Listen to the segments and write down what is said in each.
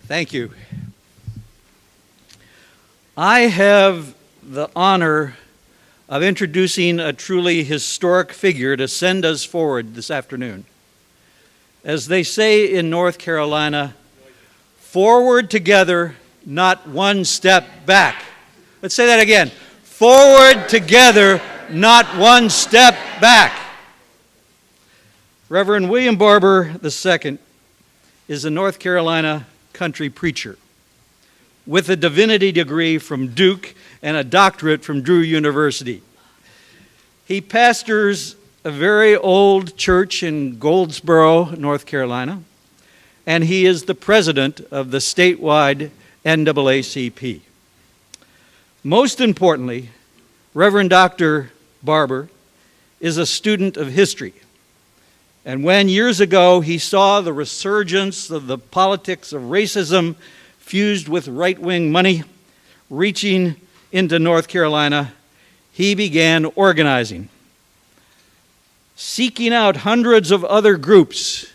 Thank you. I have the honor of introducing a truly historic figure to send us forward this afternoon. As they say in North Carolina, forward together, not one step back. Let's say that again. Forward together, not one step back. Reverend William Barber II is a North Carolina country preacher with a divinity degree from Duke and a doctorate from Drew University. He pastors a very old church in Goldsboro, North Carolina, and he is the president of the statewide NAACP. Most importantly, Reverend Dr. Barber is a student of history. And when years ago he saw the resurgence of the politics of racism fused with right-wing money reaching into North Carolina, he began organizing, seeking out hundreds of other groups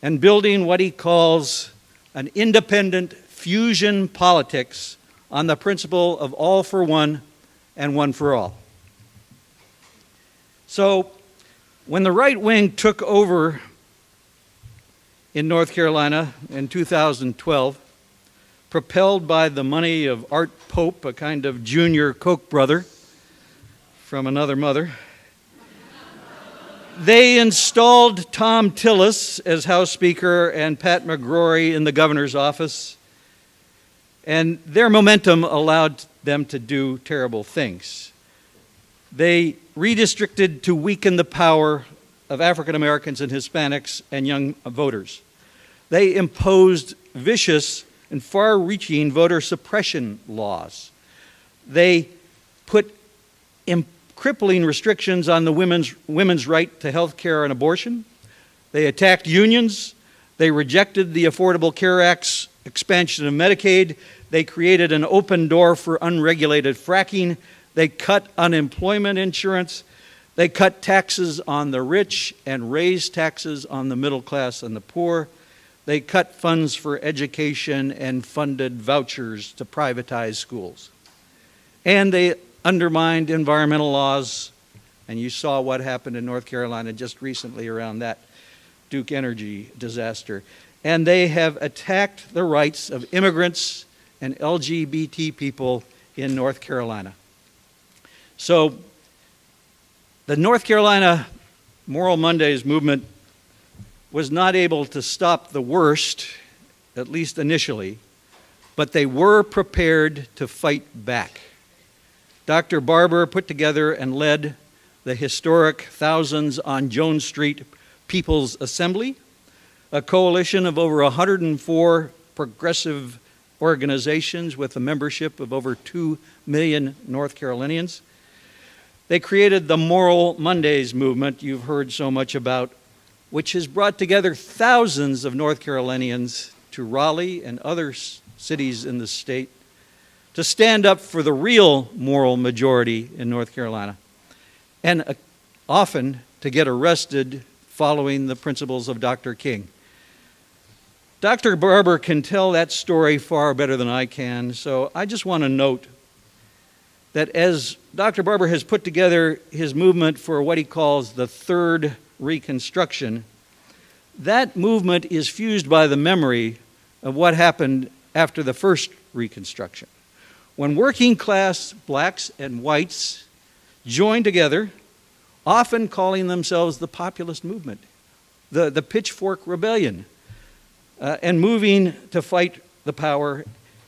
and building what he calls an independent fusion politics on the principle of all for one and one for all. So, when the right wing took over in North Carolina in 2012, propelled by the money of Art Pope, a kind of junior Koch brother from another mother, they installed Tom Tillis as House Speaker and Pat McGrory in the governor's office, and their momentum allowed them to do terrible things. They redistricted to weaken the power of African Americans and Hispanics and young voters. They imposed vicious and far-reaching voter suppression laws. They put crippling restrictions on the women's right to health care and abortion. They attacked unions. They rejected the Affordable Care Act's expansion of Medicaid. They created an open door for unregulated fracking. They cut unemployment insurance. They cut taxes on the rich and raised taxes on the middle class and the poor. They cut funds for education and funded vouchers to privatize schools. And they undermined environmental laws, and you saw what happened in North Carolina just recently around that Duke Energy disaster. And they have attacked the rights of immigrants and LGBT people in North Carolina. So the North Carolina Moral Mondays movement was not able to stop the worst, at least initially, but they were prepared to fight back. Dr. Barber put together and led the historic Thousands on Jones Street People's Assembly, a coalition of over 104 progressive organizations with a membership of over 2 million North Carolinians. They created the Moral Mondays movement you've heard so much about, which has brought together thousands of North Carolinians to Raleigh and other cities in the state to stand up for the real moral majority in North Carolina, and often to get arrested following the principles of Dr. King. Dr. Barber can tell that story far better than I can, so I just want to note that as Dr. Barber has put together his movement for what he calls the third reconstruction, that movement is fused by the memory of what happened after the first reconstruction, when working class blacks and whites joined together, often calling themselves the populist movement, the Pitchfork Rebellion, and moving to fight the power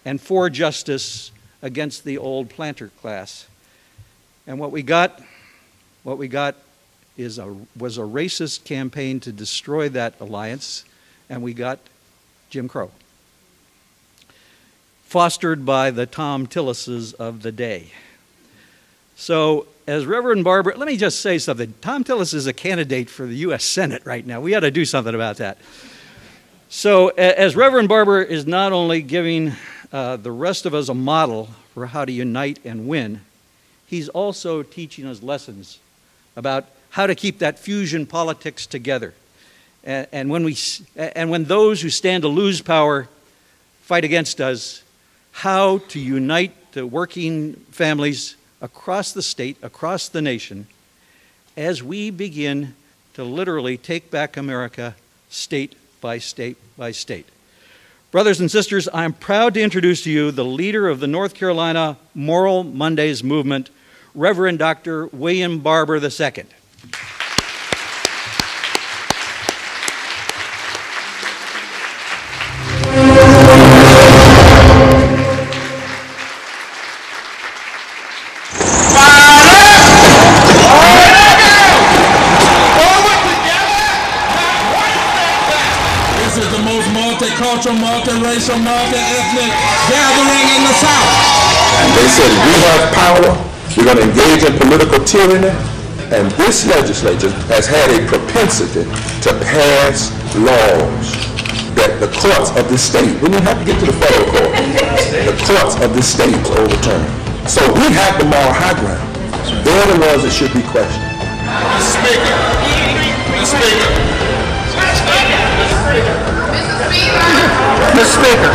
and for justice against the old planter class. And what we got was a racist campaign to destroy that alliance, and we got Jim Crow, fostered by the Tom Tillises of the day. So, as Reverend Barber, let me just say something. Tom Tillis is a candidate for the U.S. Senate right now. We ought to do something about that. So, as Reverend Barber is not only giving the rest of us a model for how to unite and win, he's also teaching us lessons about how to keep that fusion politics together. And when those who stand to lose power fight against us, how to unite the working families across the state, across the nation, as we begin to literally take back America state by state by state. Brothers and sisters, I'm proud to introduce to you the leader of the North Carolina Moral Mondays movement, Reverend Dr. William Barber II. Multicultural, multiracial, multi-ethnic gathering in the South. And they said, we have power, we're going to engage in political tyranny, and this legislature has had a propensity to pass laws that the courts of the state, we didn't have to get to the federal court, the courts of the state overturn. So we have the moral high ground. They're the ones that should be questioned. Mr. Speaker, Mr. Speaker, Mr. Speaker,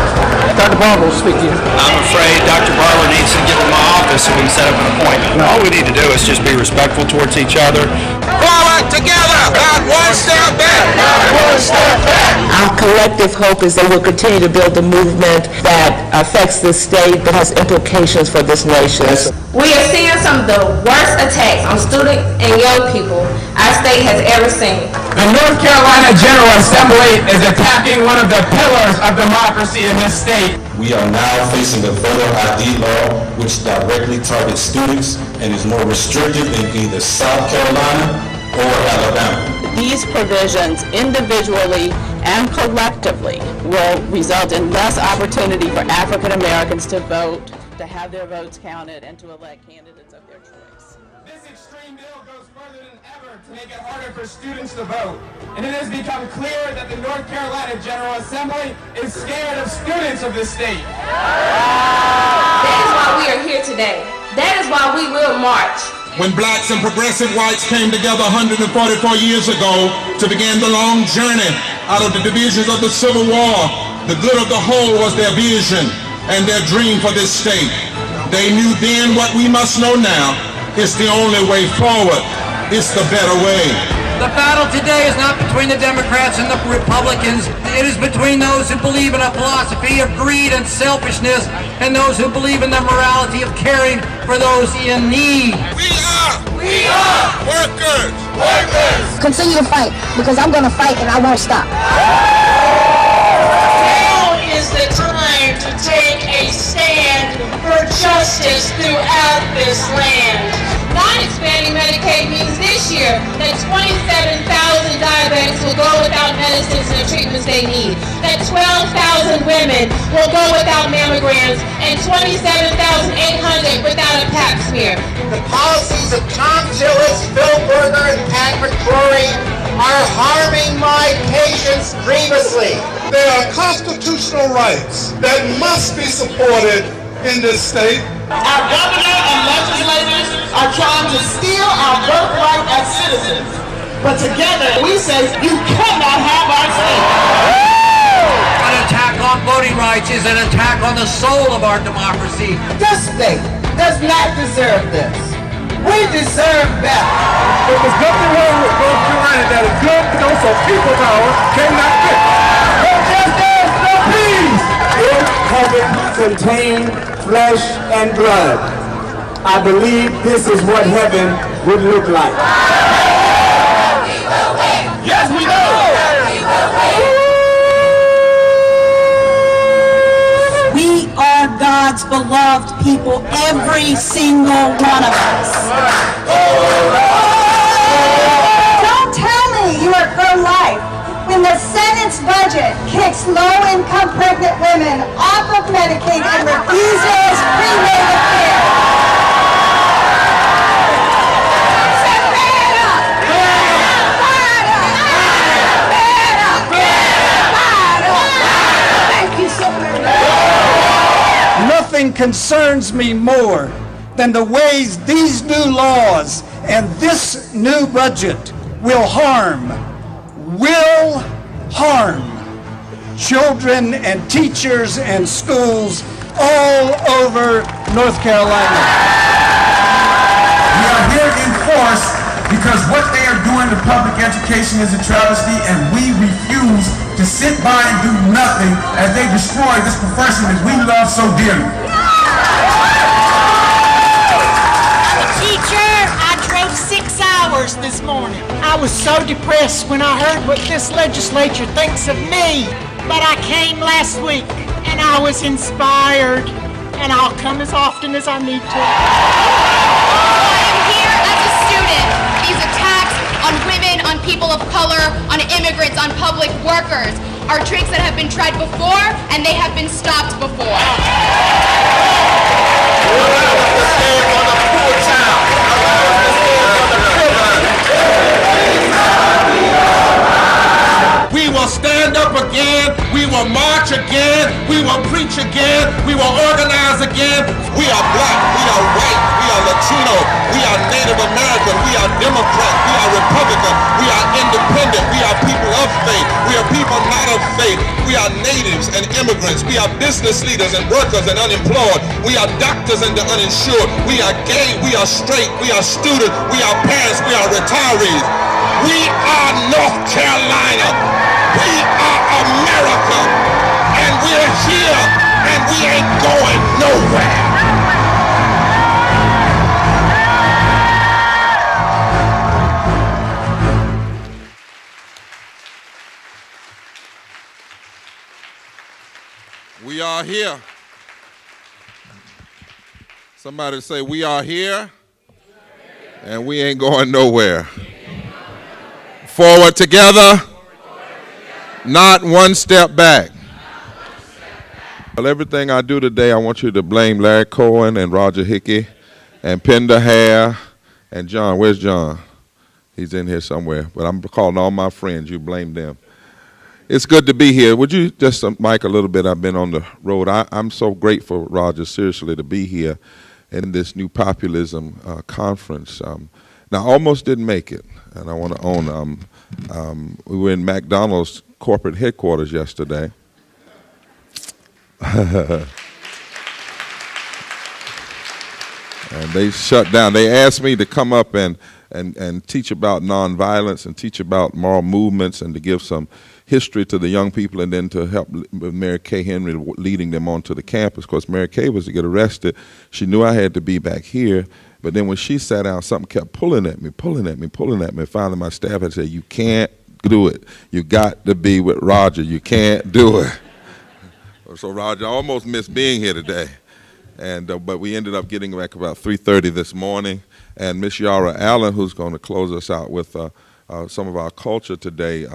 Dr. Barber will speak to you. I'm afraid Dr. Barber needs to get to my office so we can set up an appointment. All we need to do is just be respectful towards each other. forward together, not one step back, not one step back. Our collective hope is that we'll continue to build a movement that affects this state, but has implications for this nation. We are seeing some of the worst attacks on students and young people our state has ever seen. The North Carolina General Assembly is attacking one of the pillars of democracy in this state. We are now facing a voter ID law which directly targets students and is more restrictive than either South Carolina or Alabama. These provisions individually and collectively will result in less opportunity for African Americans to vote, to have their votes counted, and to elect candidates of their choice. This extreme bill goes further than ever to make it harder for students to vote. And it has become clear that the North Carolina General Assembly is scared of students of this state. That is why we are here today. That is why we will march. When blacks and progressive whites came together 144 years ago to begin the long journey out of the divisions of the Civil War, the good of the whole was their vision and their dream for this state. They knew then what we must know now. It's the only way forward. It's the better way. The battle today is not between the Democrats and the Republicans. It is between those who believe in a philosophy of greed and selfishness and those who believe in the morality of caring for those in need. We are workers. Continue to fight, because I'm going to fight and I won't stop. Now is the time to take a stand for justice throughout this land. Not expanding Medicaid means this year that 27,000 diabetics will go without medicines and the treatments they need. That 12,000 women will go without mammograms and 27,800 without a pap smear. The policies of Tom Tillis, Phil Berger, and Pat McCrory are harming my patients grievously. There are constitutional rights that must be supported in this state. Our governor and legislators are trying to steal our birthright as citizens. But together we say you cannot have our state. An attack on voting rights is an attack on the soul of our democracy. This state does not deserve this. We deserve better. But there's nothing wrong with North Carolina that is good, so people power cannot fix. No justice, no peace. If heaven contained flesh and blood, I believe this is what heaven would look like. Yes, we know. We are God's beloved people, every single one of us. Don't tell me you are pro-life when the Senate's budget kicks low-income pregnant women off of Medicaid and refuses prenatal care. Nothing concerns me more than the ways these new laws and this new budget will harm children and teachers and schools all over North Carolina. We are here in force because what they are doing to public education is a travesty, and we refuse to sit by and do nothing as they destroy this profession that we love so dearly. I'm a teacher. I drove 6 hours this morning. I was so depressed when I heard what this legislature thinks of me, but I came last week and I was inspired, and I'll come as often as I need to. These attacks on women, on people of color, on immigrants, on public workers are tricks that have been tried before, and they have been stopped before. We will stand up again, we will march again, we will preach again, we will organize again. We are black, we are white, we are Latino, we are Native American, we are Democrat, we are Republican, we are independent, we are people of faith, we are people not of faith, we are natives and immigrants, we are business leaders and workers and unemployed, we are doctors and the uninsured, we are gay, we are straight, we are students, we are parents, we are retirees. We are North Carolina. We are America. And we're here, and we ain't going nowhere. We are here. Somebody say, we are here, and we ain't going nowhere. Forward together, not one step back. Well, everything I do today, I want you to blame Larry Cohen and Roger Hickey and Pender Hare and John. Where's John? He's in here somewhere. But I'm calling all my friends. You blame them. It's good to be here. Would you just mic a little bit? I've been on the road. I'm so grateful, Roger, seriously, to be here in this Neo-populism conference. Now, I almost didn't make it, and I want to own we were in McDonald's corporate headquarters yesterday. And they shut down. They asked me to come up and teach about nonviolence and teach about moral movements and to give some history to the young people and then to help with Mary Kay Henry leading them onto the campus. Of course, Mary Kay was to get arrested. She knew I had to be back here. But then when she sat down, something kept pulling at me. Finally, my staff had said, you can't do it. You got to be with Roger. You can't do it. So, Roger, I almost missed being here today. But we ended up getting back about 3:30 this morning. And Miss Yara Allen, who's going to close us out with some of our culture today,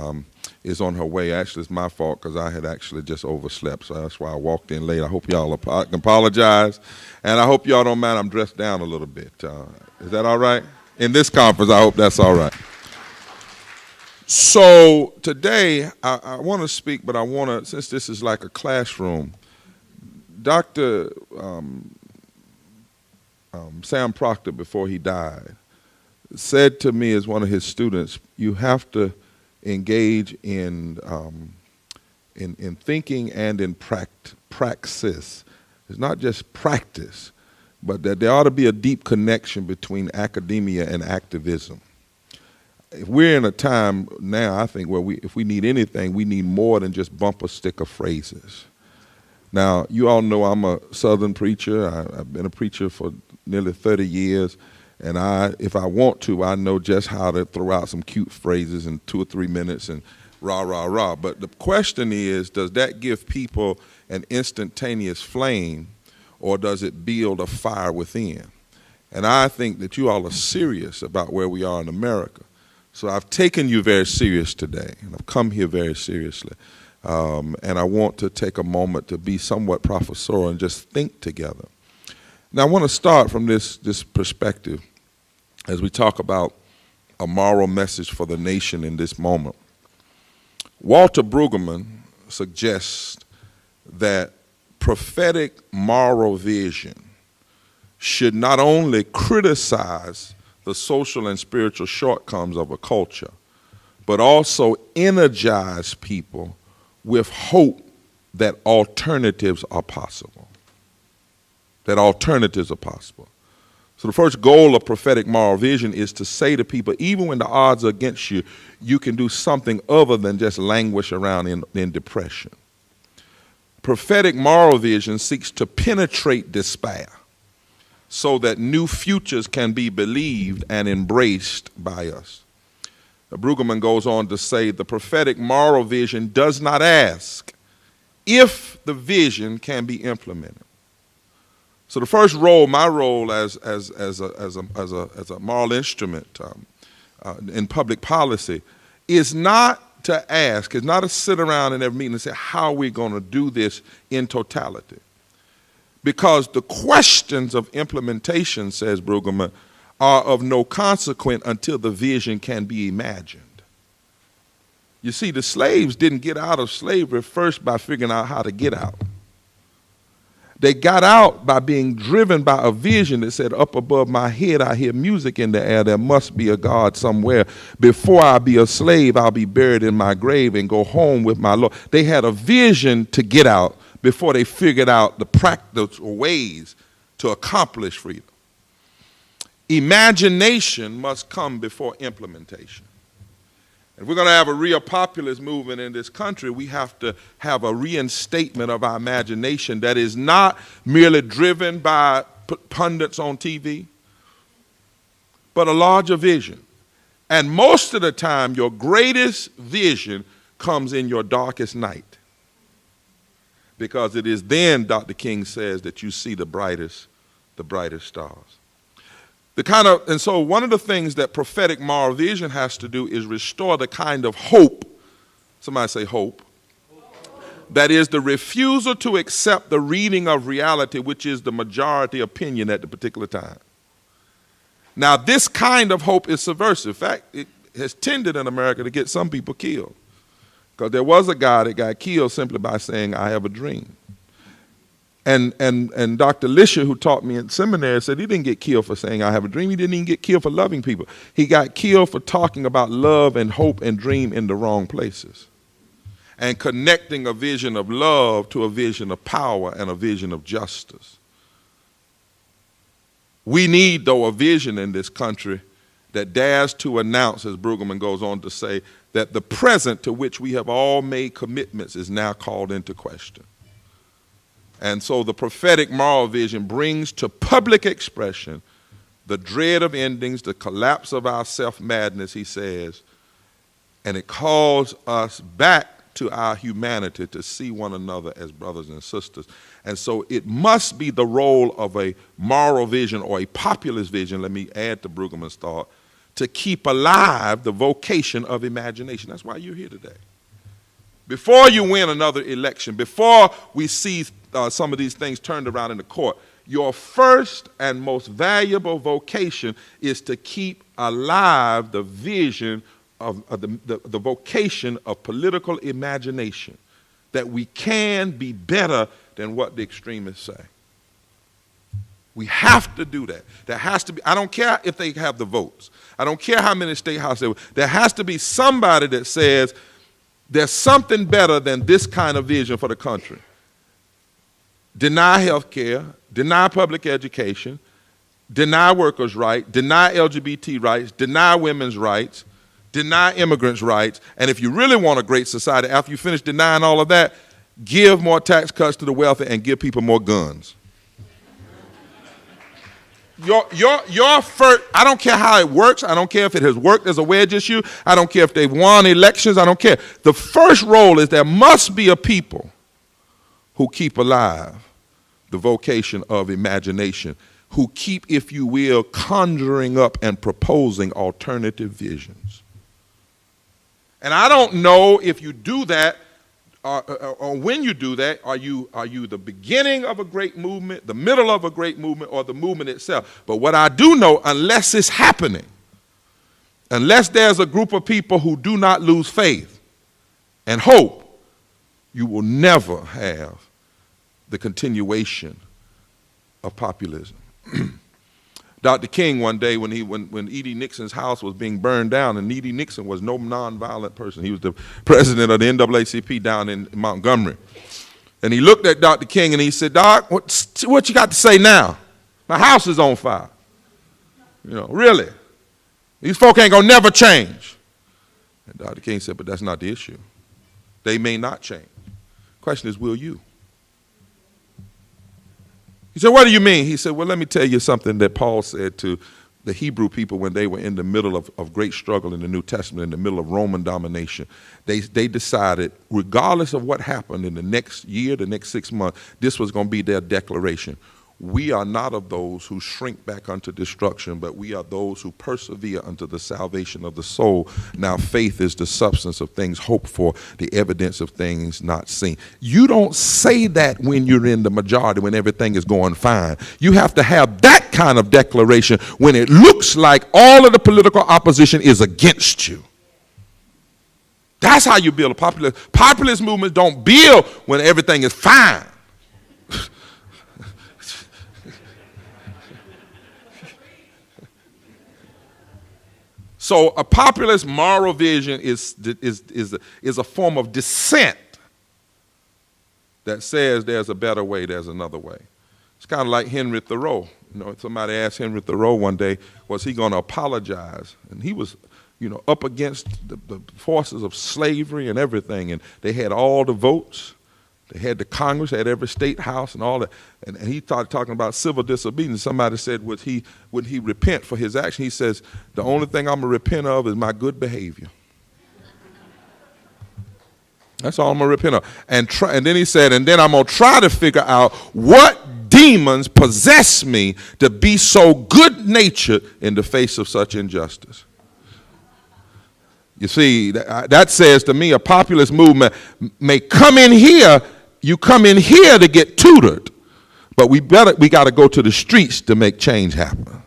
is on her way. Actually, it's my fault because I had actually just overslept, so that's why I walked in late. I hope y'all can apologize, and I hope y'all don't mind I'm dressed down a little bit. Is that all right? In this conference, I hope that's all right. So today, I want to speak, but I want to, since this is like a classroom, Dr. Sam Proctor, before he died, said to me as one of his students, you have to engage in thinking and in praxis. It's not just practice, but that there ought to be a deep connection between academia and activism. If we're in a time now, I think, where if we need anything, we need more than just bumper sticker phrases. Now, you all know I'm a Southern preacher. I've been a preacher for nearly 30 years. And if I want to, I know just how to throw out some cute phrases in 2 or 3 minutes and rah, rah, rah. But the question is, does that give people an instantaneous flame, or does it build a fire within? And I think that you all are serious about where we are in America. So I've taken you very serious today, and I've come here very seriously. And I want to take a moment to be somewhat professorial and just think together. Now, I want to start from this perspective as we talk about a moral message for the nation in this moment. Walter Brueggemann suggests that prophetic moral vision should not only criticize the social and spiritual shortcomings of a culture, but also energize people with hope that alternatives are possible. That alternatives are possible. So the first goal of prophetic moral vision is to say to people, even when the odds are against you, you can do something other than just languish around in depression. Prophetic moral vision seeks to penetrate despair so that new futures can be believed and embraced by us. Brueggemann goes on to say the prophetic moral vision does not ask if the vision can be implemented. So the first role, my role as a moral instrument in public policy, is not to ask, is not to sit around in every meeting and say, how are we going to do this in totality? Because the questions of implementation, says Brueggemann, are of no consequence until the vision can be imagined. You see, the slaves didn't get out of slavery first by figuring out how to get out. They got out by being driven by a vision that said, up above my head I hear music in the air, there must be a God somewhere. Before I be a slave, I'll be buried in my grave and go home with my Lord. They had a vision to get out before they figured out the practical ways to accomplish freedom. Imagination must come before implementation. If we're going to have a real populist movement in this country, we have to have a reinstatement of our imagination that is not merely driven by pundits on TV, but a larger vision. And most of the time, your greatest vision comes in your darkest night. Because it is then, Dr. King says, that you see the brightest stars. And so one of the things that prophetic moral vision has to do is restore the kind of hope, somebody say hope, that is the refusal to accept the reading of reality, which is the majority opinion at the particular time. Now, this kind of hope is subversive. In fact, it has tended in America to get some people killed. Because there was a guy that got killed simply by saying, I have a dream. And Dr. Lisher, who taught me in seminary, said he didn't get killed for saying, I have a dream. He didn't even get killed for loving people. He got killed for talking about love and hope and dream in the wrong places. And connecting a vision of love to a vision of power and a vision of justice. We need, though, a vision in this country that dares to announce, as Brueggemann goes on to say, that the present to which we have all made commitments is now called into question. And so the prophetic moral vision brings to public expression the dread of endings, the collapse of our self-madness, he says, and it calls us back to our humanity to see one another as brothers and sisters. And so it must be the role of a moral vision or a populist vision, let me add to Brueggemann's thought, to keep alive the vocation of imagination. That's why you're here today. Before you win another election, before we see some of these things turned around in the court, your first and most valuable vocation is to keep alive the vision of the vocation of political imagination, that we can be better than what the extremists say. We have to do that. There has to be, I don't care if they have the votes. I don't care how many state houses there has to be somebody that says there's something better than this kind of vision for the country. Deny health care, deny public education, deny workers' rights, deny LGBT rights, deny women's rights, deny immigrants' rights, and if you really want a great society, after you finish denying all of that, give more tax cuts to the wealthy and give people more guns. Your first, I don't care how it works. I don't care if it has worked as a wedge issue. I don't care if they've won elections. I don't care. The first role is there must be a people who keep alive the vocation of imagination, who keep, if you will, conjuring up and proposing alternative visions. And I don't know if you do that, or when you do that, are you the beginning of a great movement, the middle of a great movement, or the movement itself? But what I do know, unless it's happening, unless there's a group of people who do not lose faith and hope, you will never have the continuation of populism. Dr. King one day when E.D. Nixon's house was being burned down, and E.D. Nixon was no nonviolent person. He was the president of the NAACP down in Montgomery. And he looked at Dr. King and he said, "Doc, what you got to say now? My house is on fire." You know, really? These folk ain't gonna never change. And Dr. King said, "But that's not the issue. They may not change. The question is, will you?" He said, "What do you mean?" He said, "Well, let me tell you something that Paul said to the Hebrew people when they were in the middle of great struggle in the New Testament, in the middle of Roman domination. They decided, regardless of what happened in the next year, the next 6 months, this was going to be their declaration. We are not of those who shrink back unto destruction, but we are those who persevere unto the salvation of the soul. Now faith is the substance of things hoped for, the evidence of things not seen." You don't say that when you're in the majority, when everything is going fine. You have to have that kind of declaration when it looks like all of the political opposition is against you. That's how you build a populist. Populist movements don't build when everything is fine. So a populist moral vision is a form of dissent that says there's a better way, there's another way. It's kind of like Henry Thoreau. You know, somebody asked Henry Thoreau one day, was he going to apologize? And he was, up against the forces of slavery and everything, and they had all the votes. They had the Congress, they had every state house and all that. And he started talking about civil disobedience. Somebody said, would he repent for his action? He says, "The only thing I'm going to repent of is my good behavior. That's all I'm going to repent of." And then he said, "And then I'm going to try to figure out what demons possess me to be so good-natured in the face of such injustice." You see, that says to me a populist movement may come in here. You come in here to get tutored, but we got to go to the streets to make change happen.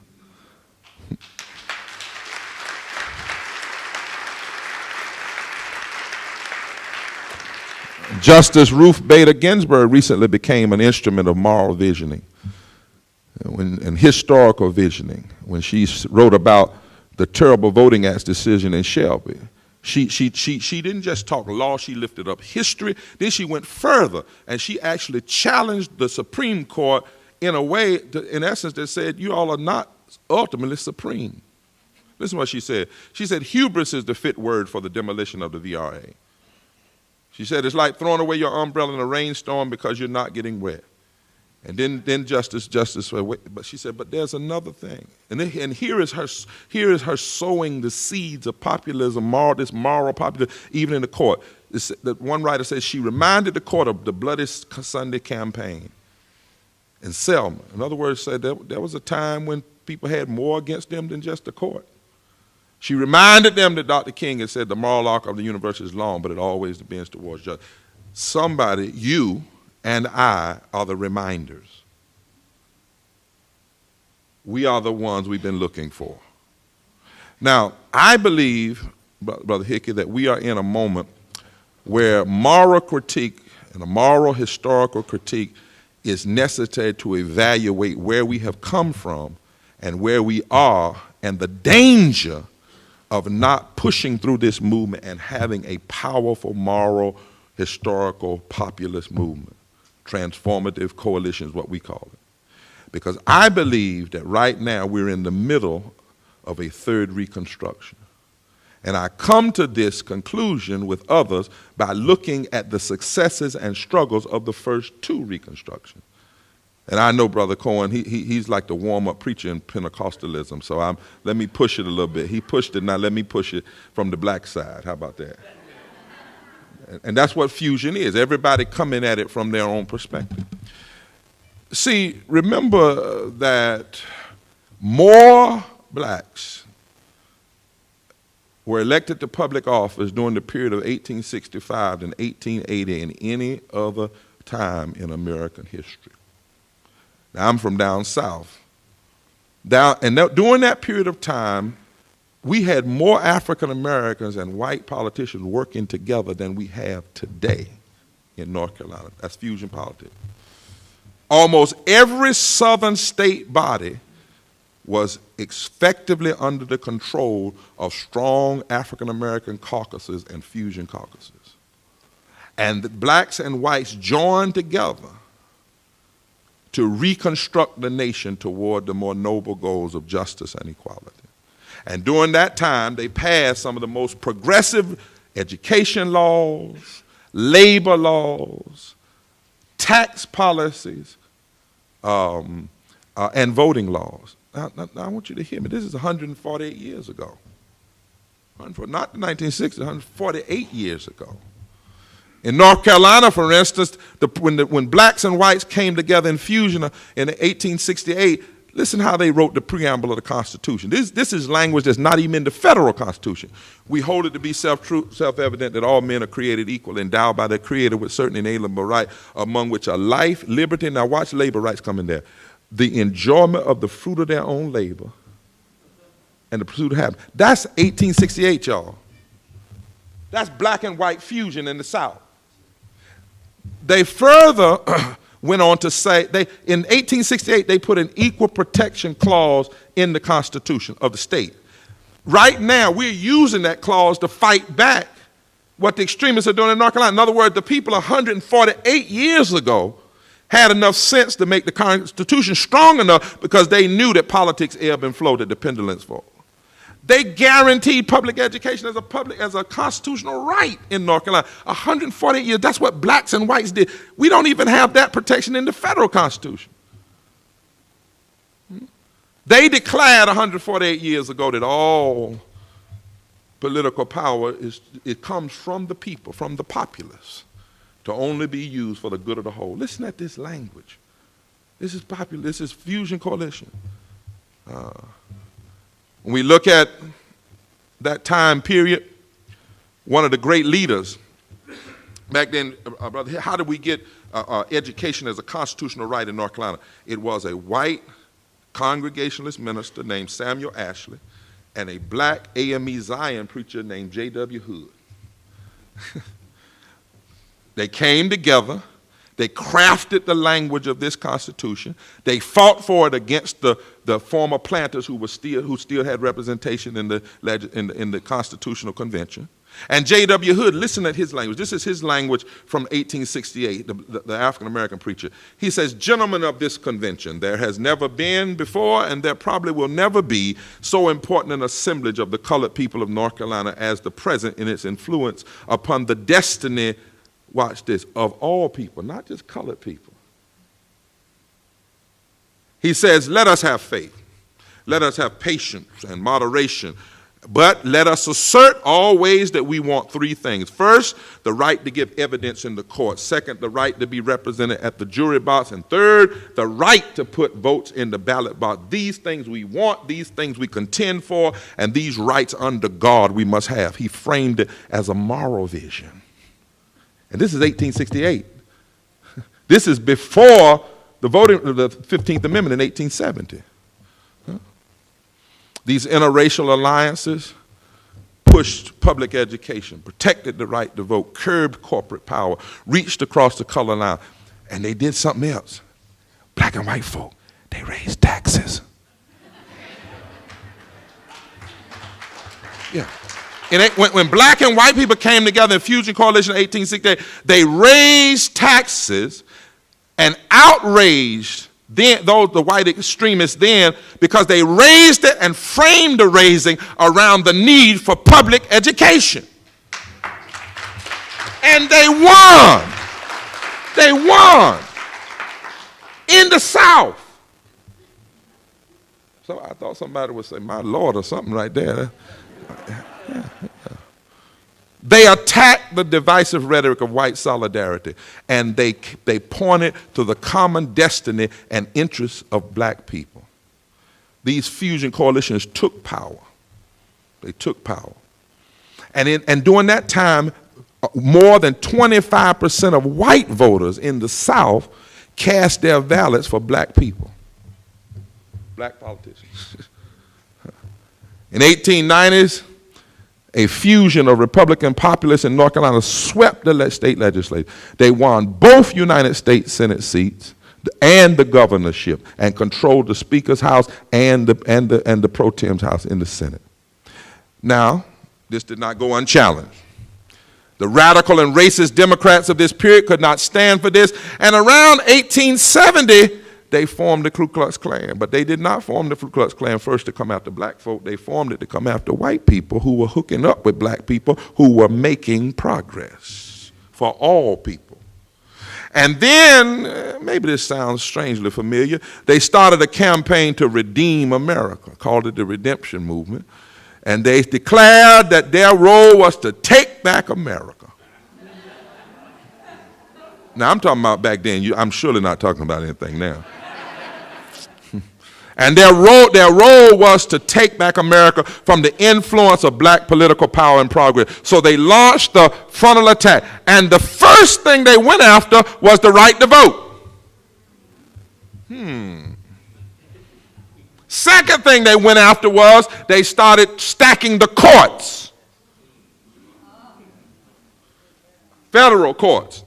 Justice Ruth Bader Ginsburg recently became an instrument of moral visioning and historical visioning when she wrote about the terrible Voting Acts decision in Shelby. She didn't just talk law, she lifted up history. Then she went further, and she actually challenged the Supreme Court in a way, in essence, that said, you all are not ultimately supreme. Listen to what she said. She said, "Hubris is the fit word for the demolition of the VRA." She said, "It's like throwing away your umbrella in a rainstorm because you're not getting wet." And then Justice but she said, "But there's another thing." And here is her sowing the seeds of populism, this moral populism, even in the court. One writer says she reminded the court of the Bloody Sunday campaign in Selma. In other words, said there was a time when people had more against them than just the court. She reminded them that Dr. King had said the moral arc of the universe is long, but it always bends towards justice. Somebody, you and I, are the reminders. We are the ones we've been looking for. Now, I believe, Brother Hickey, that we are in a moment where moral critique and a moral historical critique is necessary to evaluate where we have come from and where we are and the danger of not pushing through this movement and having a powerful moral, historical, populist movement. Transformative coalition is what we call it. Because I believe that right now we're in the middle of a third reconstruction. And I come to this conclusion with others by looking at the successes and struggles of the first two reconstructions. And I know Brother Cohen, he's like the warm-up preacher in Pentecostalism, so let me push it a little bit. He pushed it, now let me push it from the black side. How about that? And that's what fusion is, everybody coming at it from their own perspective. See, remember that more blacks were elected to public office during the period of 1865 than 1880 in any other time in American history. Now, I'm from down south. During that period of time, we had more African Americans and white politicians working together than we have today in North Carolina. That's fusion politics. Almost every southern state body was effectively under the control of strong African-American caucuses and fusion caucuses. And the blacks and whites joined together to reconstruct the nation toward the more noble goals of justice and equality. And during that time, they passed some of the most progressive education laws, labor laws, tax policies, and voting laws. Now, I want you to hear me. This is 148 years ago. Not the 1960s, 148 years ago. In North Carolina, for instance, when blacks and whites came together in fusion in 1868, listen how they wrote the preamble of the Constitution. This is language that's not even in the federal Constitution. We hold it to be self-evident that all men are created equal, endowed by their Creator with certain inalienable rights, among which are life, liberty, now watch labor rights come in there, the enjoyment of the fruit of their own labor, and the pursuit of happiness. That's 1868, y'all. That's black and white fusion in the South. They further went on to say, in 1868, they put an equal protection clause in the Constitution of the state. Right now, we're using that clause to fight back what the extremists are doing in North Carolina. In other words, the people 148 years ago had enough sense to make the Constitution strong enough because they knew that politics ebb and flow, that the pendulums fall. They guaranteed public education as a constitutional right in North Carolina. 148 years, that's what blacks and whites did. We don't even have that protection in the federal Constitution. They declared 148 years ago that all political power comes from the people, from the populace, to only be used for the good of the whole. Listen at this language. This is popular. This is fusion coalition. When we look at that time period, one of the great leaders back then, brother, how did we get education as a constitutional right in North Carolina? It was a white Congregationalist minister named Samuel Ashley and a black AME Zion preacher named J.W. Hood. They came together. They crafted the language of this Constitution. They fought for it against the former planters who still had representation in the Constitutional Convention. And J.W. Hood, listen at his language. This is his language from 1868, the African-American preacher. He says, "Gentlemen of this convention, there has never been before and there probably will never be so important an assemblage of the colored people of North Carolina as the present in its influence upon the destiny," watch this, "of all people," not just colored people. He says, "Let us have faith. Let us have patience and moderation. But let us assert always that we want three things. First, the right to give evidence in the court. Second, the right to be represented at the jury box. And third, the right to put votes in the ballot box. These things we want, these things we contend for, and these rights under God we must have." He framed it as a moral vision. And this is 1868. This is before the 15th Amendment in 1870. These interracial alliances pushed public education, protected the right to vote, curbed corporate power, reached across the color line. And they did something else. Black and white folk, they raised taxes. Yeah. And when black and white people came together in Fusion Coalition in 1868, they raised taxes and outraged the white extremists then, because they raised it and framed the raising around the need for public education. And they won. They won in the South. So I thought somebody would say, "My Lord," or something right there. Yeah. They attacked the divisive rhetoric of white solidarity, and they pointed to the common destiny and interests of black people. These fusion coalitions took power. They took power. And during that time, more than 25% of white voters in the South cast their ballots for black people, black politicians. In 1890s, a fusion of Republican populists in North Carolina swept the state legislature. They won both United States Senate seats, and the governorship, and controlled the Speaker's house and the pro tem's house in the Senate. Now, this did not go unchallenged. The radical and racist Democrats of this period could not stand for this, and around 1870, they formed the Ku Klux Klan. But they did not form the Ku Klux Klan first to come after black folk. They formed it to come after white people who were hooking up with black people who were making progress for all people. And then, maybe this sounds strangely familiar, they started a campaign to redeem America, called it the Redemption Movement. And they declared that their role was to take back America. Now, I'm talking about back then. I'm surely not talking about anything now. And their role was to take back America from the influence of black political power and progress. So they launched the frontal attack. And the first thing they went after was the right to vote. Second thing they went after was they started stacking the courts. Federal courts.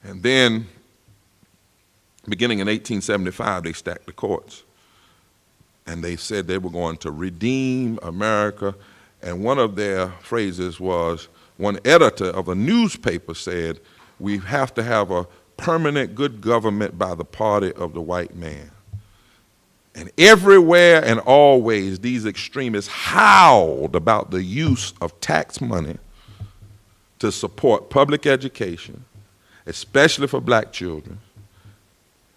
And then, beginning in 1875, they stacked the courts. And they said they were going to redeem America. And one of their phrases was, one editor of a newspaper said, we have to have a permanent good government by the party of the white man. And everywhere and always, these extremists howled about the use of tax money to support public education, especially for black children.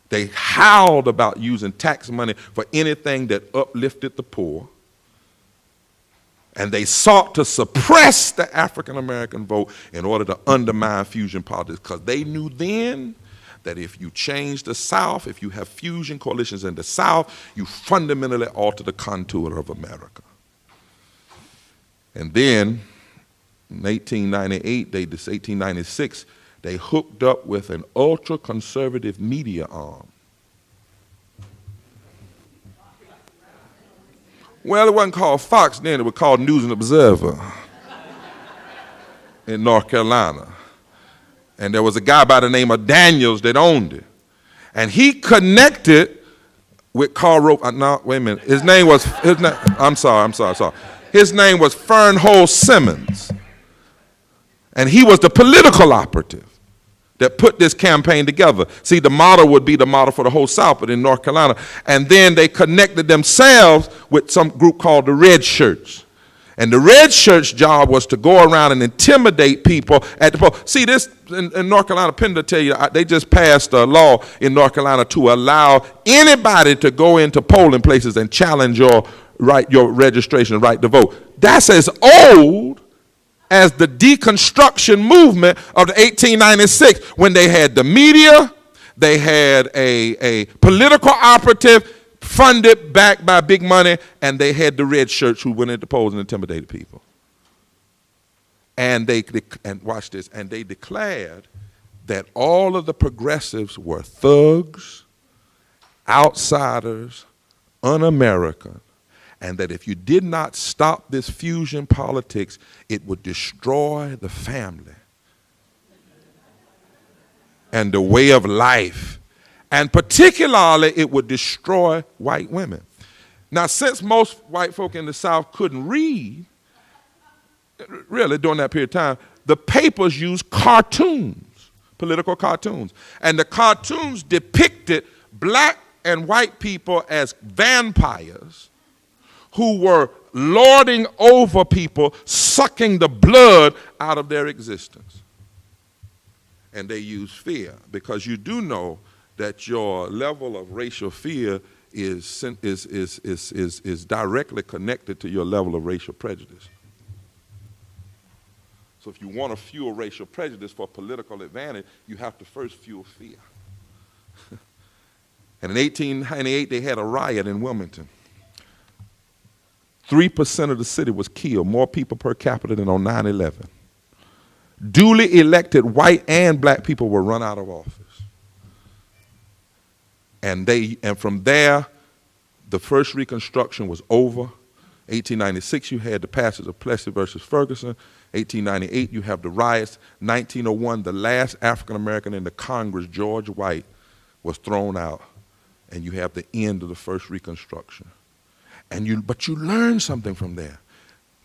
They howled about using tax money for anything that uplifted the poor. And they sought to suppress the African American vote in order to undermine fusion politics, because they knew then that if you change the South, if you have fusion coalitions in the South, you fundamentally alter the contour of America. And then, in 1896, they hooked up with an ultra-conservative media arm. Well, it wasn't called Fox then, it was called News and Observer in North Carolina. And there was a guy by the name of Daniels that owned it. And he connected with Carl Rope. No, wait a minute. His name was Fernhold Simmons. And he was the political operative that put this campaign together. See, the model would be the model for the whole South, but in North Carolina. And then they connected themselves with some group called the Red Shirts. And the Red Shirts' job was to go around and intimidate people at the polls. See, this in North Carolina, Penn to tell you, they just passed a law in North Carolina to allow anybody to go into polling places and challenge your registration right to vote. That's as old as the deconstruction movement of the 1896, when they had the media, they had a political operative, funded, backed by big money, and they had the Red Shirts who went into polls and intimidated people. And watch this, and they declared that all of the progressives were thugs, outsiders, un-American, and that if you did not stop this fusion politics, it would destroy the family and the way of life. And particularly, it would destroy white women. Now, since most white folk in the South couldn't read, really during that period of time, the papers used cartoons, political cartoons. And the cartoons depicted black and white people as vampires who were lording over people, sucking the blood out of their existence. And they used fear, because you do know that your level of racial fear is directly connected to your level of racial prejudice. So if you want to fuel racial prejudice for political advantage, you have to first fuel fear. And in 1898, they had a riot in Wilmington. 3% of the city was killed, more people per capita than on 9/11. Duly elected white and black people were run out of office. And from there, the first Reconstruction was over. 1896, you had the passage of Plessy versus Ferguson. 1898, you have the riots. 1901, the last African American in the Congress, George White, was thrown out. And you have the end of the first Reconstruction. But you learn something from there.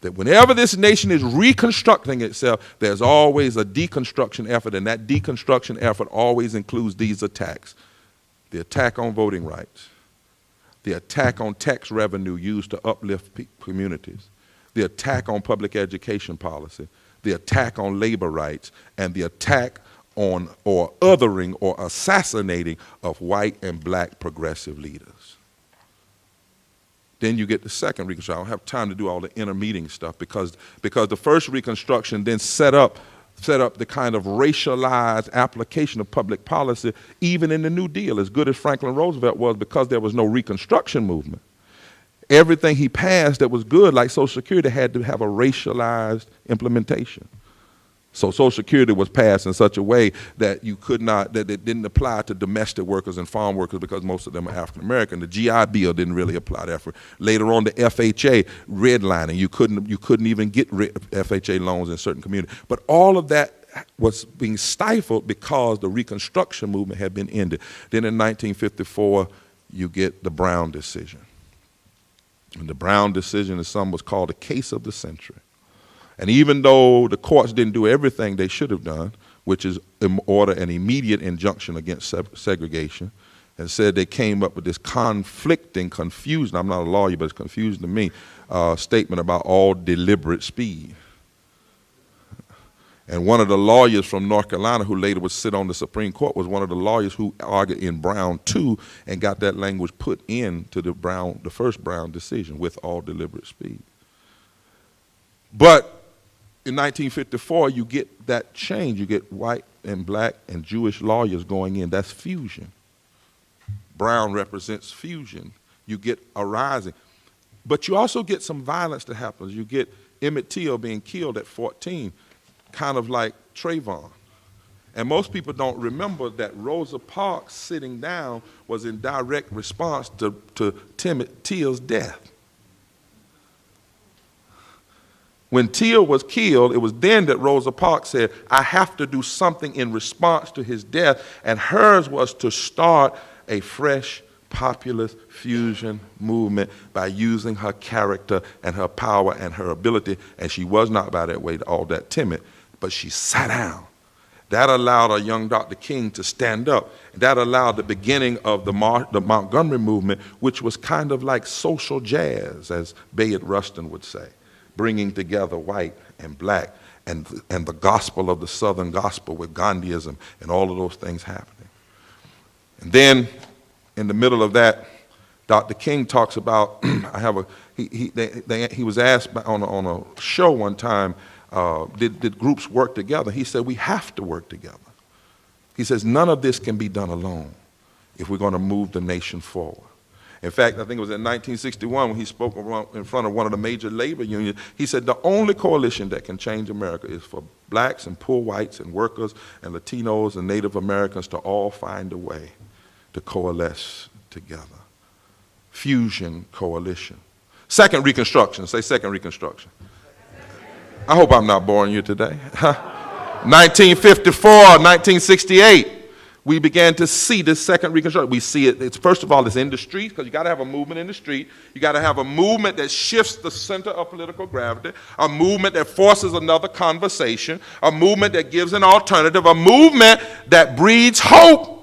That whenever this nation is reconstructing itself, there's always a deconstruction effort, and that deconstruction effort always includes these attacks. The attack on voting rights, the attack on tax revenue used to uplift communities, the attack on public education policy, the attack on labor rights, and the attack on or othering or assassinating of white and black progressive leaders. Then you get the second Reconstruction. I don't have time to do all the intermeeting stuff because the first Reconstruction then set up the kind of racialized application of public policy even in the New Deal, as good as Franklin Roosevelt was, because there was no Reconstruction movement. Everything he passed that was good, like Social Security, had to have a racialized implementation. So Social Security was passed in such a way that that it didn't apply to domestic workers and farm workers because most of them are African American. The GI Bill didn't really apply to Africa. Later on, the FHA redlining, you couldn't even get FHA loans in certain communities. But all of that was being stifled because the Reconstruction movement had been ended. Then in 1954, you get the Brown decision. And the Brown decision is something was called the case of the century. And even though the courts didn't do everything they should have done, which is order an immediate injunction against segregation, and said they came up with this conflicting, confusing, I'm not a lawyer, but it's confusing to me, statement about all deliberate speed. And one of the lawyers from North Carolina who later would sit on the Supreme Court was one of the lawyers who argued in Brown 2 and got that language put into the first Brown decision, with all deliberate speed. But in 1954, you get that change. You get white and black and Jewish lawyers going in. That's fusion. Brown represents fusion. You get a rising. But you also get some violence that happens. You get Emmett Till being killed at 14, kind of like Trayvon. And most people don't remember that Rosa Parks sitting down was in direct response to Till's death. When Till was killed, it was then that Rosa Parks said, I have to do something in response to his death, and hers was to start a fresh populist fusion movement by using her character and her power and her ability, and she was not by that way all that timid, but she sat down. That allowed a young Dr. King to stand up. That allowed the beginning of the Montgomery movement, which was kind of like social jazz, as Bayard Rustin would say, bringing together white and black and the gospel of the Southern gospel with Gandhiism and all of those things happening. And then in the middle of that, Dr. King talks about, he was asked on a show one time, did groups work together? He said, we have to work together. He says, none of this can be done alone if we're going to move the nation forward. In fact, I think it was in 1961 when he spoke in front of one of the major labor unions. He said the only coalition that can change America is for blacks and poor whites and workers and Latinos and Native Americans to all find a way to coalesce together. Fusion coalition. Second Reconstruction. Say second Reconstruction. I hope I'm not boring you today. 1954, 1968. We began to see this second Reconstruction. We see it, first of all, it's in the streets, because you got to have a movement in the street. You got to have a movement that shifts the center of political gravity, a movement that forces another conversation, a movement that gives an alternative, a movement that breeds hope.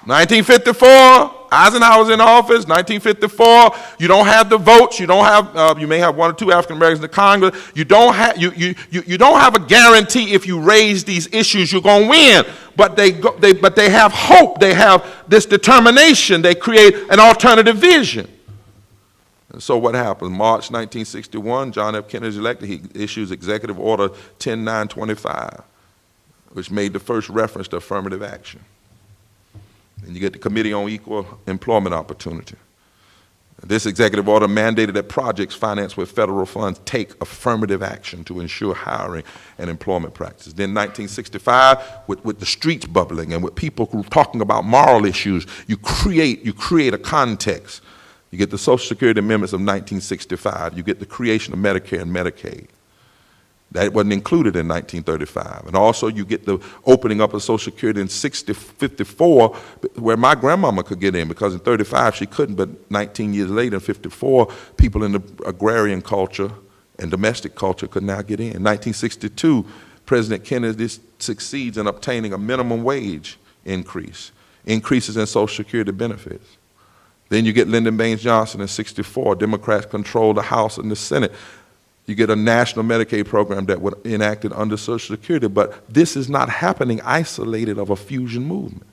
1954, Eisenhower's in office. 1954, you don't have the votes. You don't have. You may have one or two African Americans in the Congress. You don't have. You don't have a guarantee if you raise these issues you're going to win. But they have hope. They have this determination. They create an alternative vision. And so what happened? March 1961, John F. Kennedy is elected. He issues Executive Order 10925, which made the first reference to affirmative action. And you get the Committee on Equal Employment Opportunity. This executive order mandated that projects financed with federal funds take affirmative action to ensure hiring and employment practices. Then 1965, with the streets bubbling and with people talking about moral issues, you create a context. You get the Social Security amendments of 1965. You get the creation of Medicare and Medicaid. That wasn't included in 1935. And also you get the opening up of Social Security in 54, where my grandmama could get in, because in 35 she couldn't, but 19 years later in 54, people in the agrarian culture and domestic culture could now get in. In 1962, President Kennedy succeeds in obtaining a minimum wage increases in Social Security benefits. Then you get Lyndon Baines Johnson in 64. Democrats control the House and the Senate. You get a national Medicaid program that was enacted under Social Security, but this is not happening isolated of a fusion movement.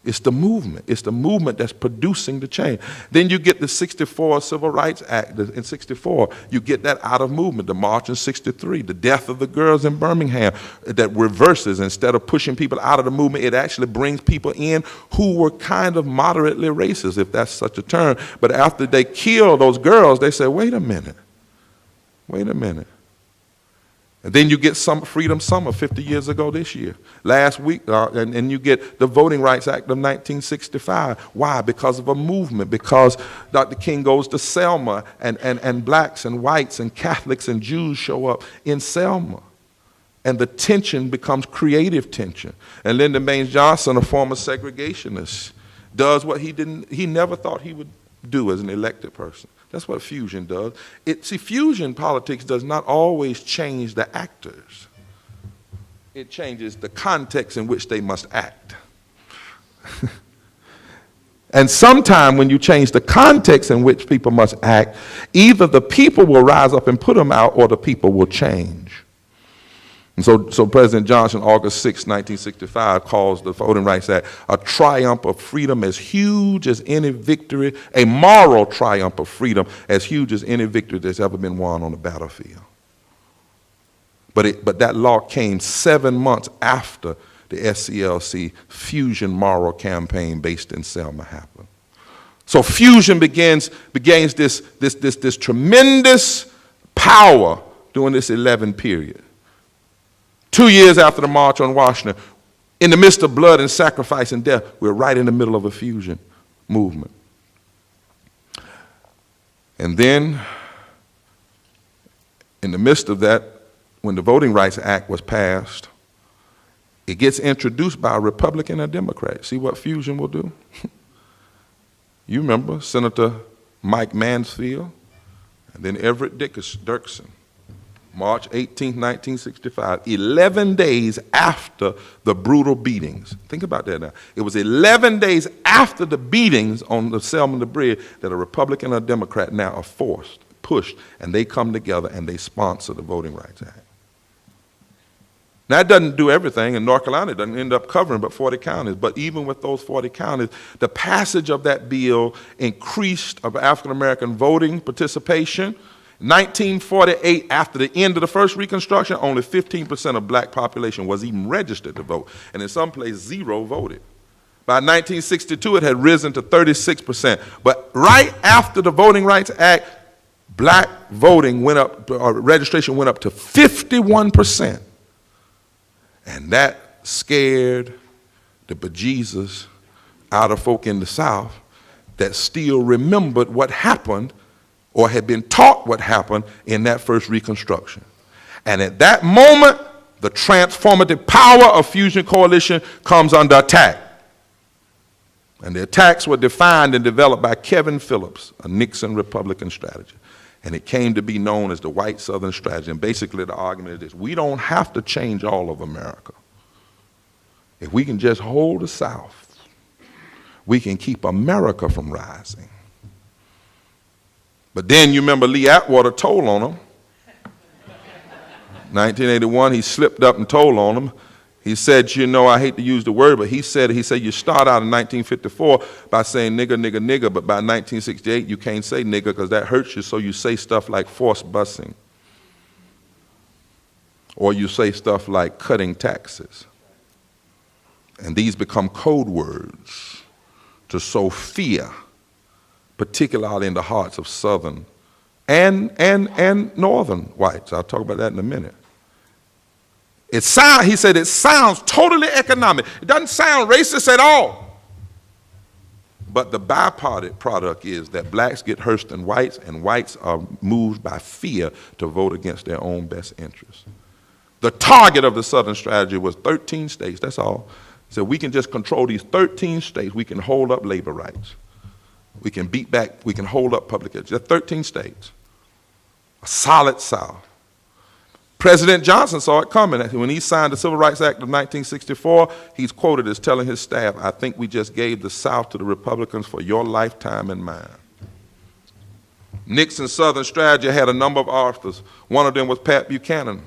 It's the movement. It's the movement that's producing the change. Then you get the 64 Civil Rights Act in 64. You get that out of movement. The March in 63, the death of the girls in Birmingham, that reverses. Instead of pushing people out of the movement, it actually brings people in who were kind of moderately racist, if that's such a term. But after they kill those girls, they say, wait a minute. Wait a minute. And then you get some Freedom Summer 50 years ago this year. Last week, and you get the Voting Rights Act of 1965. Why? Because of a movement. Because Dr. King goes to Selma, and blacks and whites and Catholics and Jews show up in Selma. And the tension becomes creative tension. And Lyndon Baines Johnson, a former segregationist, does what he never thought he would do as an elected person. That's what fusion does. See, fusion politics does not always change the actors. It changes the context in which they must act. And sometime when you change the context in which people must act, either the people will rise up and put them out, or the people will change. And so President Johnson, August 6, 1965, calls the Voting Rights Act a triumph of freedom as huge as any victory, a moral triumph of freedom as huge as any victory that's ever been won on the battlefield. But that law came 7 months after the SCLC Fusion Moral Campaign based in Selma happened. So fusion begins this tremendous power during this 11 period. 2 years after the March on Washington, in the midst of blood and sacrifice and death, we're right in the middle of a fusion movement. And then, in the midst of that, when the Voting Rights Act was passed, it gets introduced by a Republican and a Democrat. See what fusion will do? You remember Senator Mike Mansfield, and then Everett Dirksen. March 18, 1965, 11 days after the brutal beatings. Think about that now. It was 11 days after the beatings on the Selma Bridge that a Republican and a Democrat now are pushed, and they come together and they sponsor the Voting Rights Act. Now, that doesn't do everything, and North Carolina doesn't end up covering but 40 counties. But even with those 40 counties, the passage of that bill increased of African-American voting participation. 1948, after the end of the first Reconstruction, only 15% of black population was even registered to vote, and in some places, 0 voted. By 1962, it had risen to 36%. But right after the Voting Rights Act, black voting went up, or registration went up to 51%. And that scared the bejesus out of folk in the South that still remembered what happened or had been taught what happened in that first Reconstruction. And at that moment, the transformative power of Fusion Coalition comes under attack. And the attacks were defined and developed by Kevin Phillips, a Nixon Republican strategist. And it came to be known as the White Southern Strategy. And basically the argument is this: we don't have to change all of America. If we can just hold the South, we can keep America from rising. But then you remember Lee Atwater told on him. 1981, he slipped up and told on him. He said, you know, I hate to use the word, but he said you start out in 1954 by saying nigger, nigger, nigger, but by 1968 you can't say nigger because that hurts you, so you say stuff like forced busing. Or you say stuff like cutting taxes. And these become code words to sow fear, particularly in the hearts of Southern and Northern whites. I'll talk about that in a minute. He said it sounds totally economic. It doesn't sound racist at all. But the byproduct is that blacks get worse than whites, and whites are moved by fear to vote against their own best interests. The target of the Southern strategy was 13 states, that's all. So we can just control these 13 states, we can hold up labor rights. We can beat back, we can hold up public education. Just 13 states. A solid South. President Johnson saw it coming. When he signed the Civil Rights Act of 1964, he's quoted as telling his staff, "I think we just gave the South to the Republicans for your lifetime and mine." Nixon's Southern strategy had a number of authors. One of them was Pat Buchanan.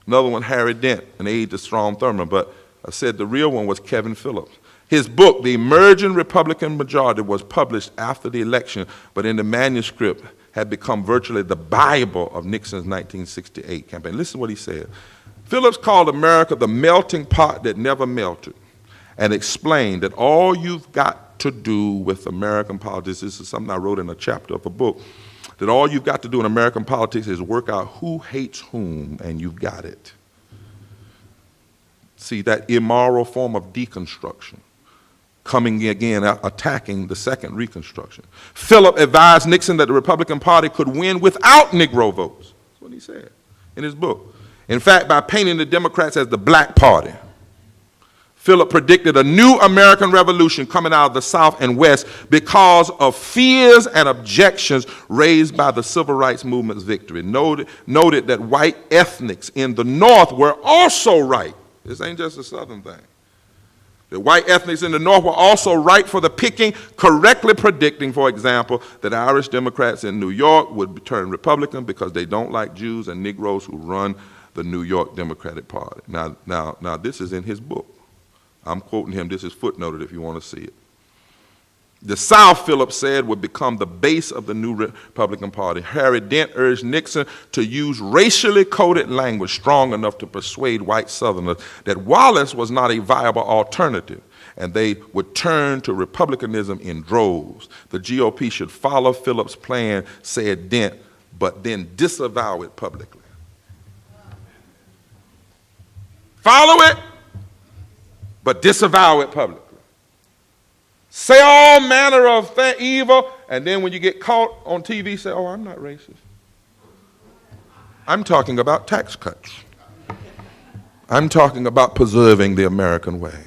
Another one, Harry Dent, an aide to Strom Thurmond. But I said the real one was Kevin Phillips. His book, The Emerging Republican Majority, was published after the election, but in the manuscript had become virtually the Bible of Nixon's 1968 campaign. Listen to what he said. Phillips called America the melting pot that never melted and explained that all you've got to do with American politics, this is something I wrote in a chapter of a book, that all you've got to do in American politics is work out who hates whom, and you've got it. See, that immoral form of deconstruction coming again, attacking the second Reconstruction. Philip advised Nixon that the Republican Party could win without Negro votes. That's what he said in his book. In fact, by painting the Democrats as the black party, Philip predicted a new American revolution coming out of the South and West because of fears and objections raised by the Civil Rights Movement's victory. Noted that white ethnics in the North were also right. This ain't just a Southern thing. The white ethnics in the North were also ripe for the picking, correctly predicting, for example, that Irish Democrats in New York would turn Republican because they don't like Jews and Negroes who run the New York Democratic Party. Now, this is in his book. I'm quoting him. This is footnoted if you want to see it. The South, Phillips said, would become the base of the new Republican Party. Harry Dent urged Nixon to use racially coded language strong enough to persuade white Southerners that Wallace was not a viable alternative, and they would turn to republicanism in droves. The GOP should follow Phillips' plan, said Dent, but then disavow it publicly. Follow it, but disavow it publicly. Say all manner of evil, and then when you get caught on TV, say, "Oh, I'm not racist. I'm talking about tax cuts. I'm talking about preserving the American way."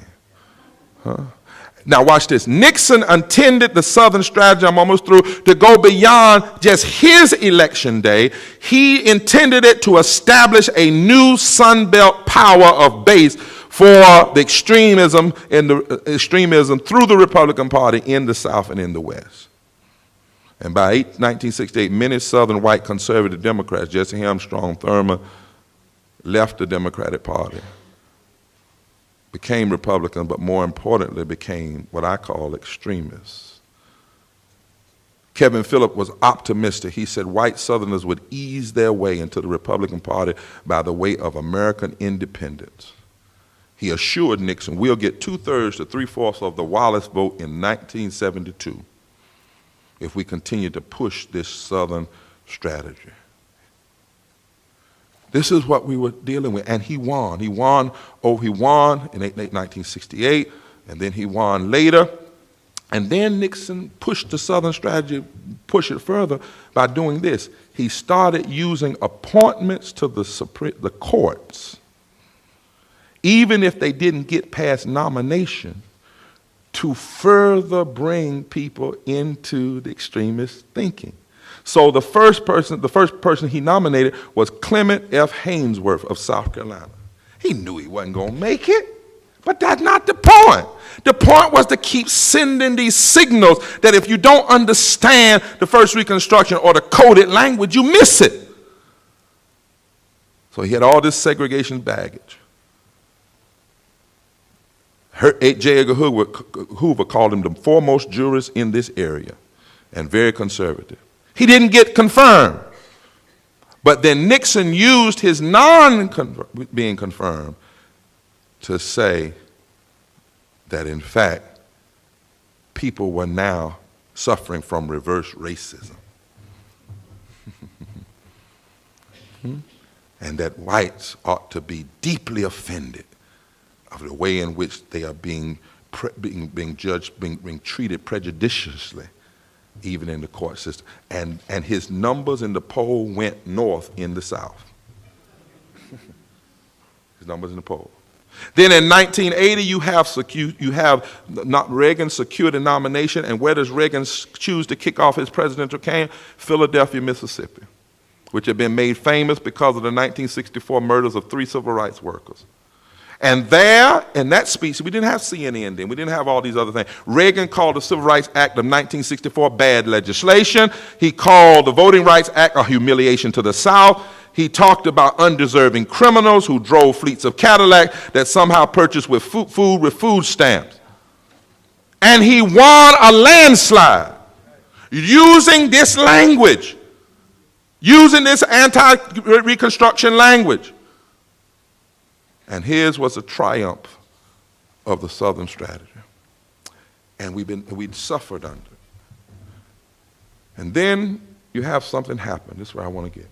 Now watch this. Nixon intended the Southern strategy, I'm almost through, to go beyond just his election day. He intended it to establish a new Sun Belt power of base for the extremism through the Republican Party in the South and in the West. And by 1968, many Southern white conservative Democrats, Jesse Helms, Strom Thurmond, left the Democratic Party, became Republican, but more importantly became what I call extremists. Kevin Phillips was optimistic. He said white Southerners would ease their way into the Republican Party by the way of American independence. He assured Nixon, "We'll get 2/3 to 3/4 of the Wallace vote in 1972 if we continue to push this Southern strategy." This is what we were dealing with, and he won. He won in 1968, and then he won later. And then Nixon pushed the Southern strategy, pushed it further by doing this. He started using appointments to the courts, even if they didn't get past nomination, to further bring people into the extremist thinking. So the first person he nominated was Clement F. Hainsworth of South Carolina. He knew he wasn't going to make it, but that's not the point. The point was to keep sending these signals that if you don't understand the first Reconstruction or the coded language, you miss it. So he had all this segregation baggage. J. Edgar Hoover called him the foremost jurist in this area and very conservative. He didn't get confirmed. But then Nixon used his being confirmed to say that, in fact, people were now suffering from reverse racism. And that whites ought to be deeply offended of the way in which they are being judged, being treated prejudiciously, even in the court system. And his numbers in the poll went north in the South. His numbers in the poll. Then in 1980, you have Reagan secured a nomination, and where does Reagan choose to kick off his presidential campaign? Philadelphia, Mississippi, which had been made famous because of the 1964 murders of 3 civil rights workers. And there, in that speech, we didn't have CNN then, we didn't have all these other things. Reagan called the Civil Rights Act of 1964 bad legislation. He called the Voting Rights Act a humiliation to the South. He talked about undeserving criminals who drove fleets of Cadillac that somehow purchased with food with food stamps. And he won a landslide using this language, using this anti-Reconstruction language. And his was a triumph of the Southern strategy. And we'd suffered under it. And then you have something happen. This is where I want to get.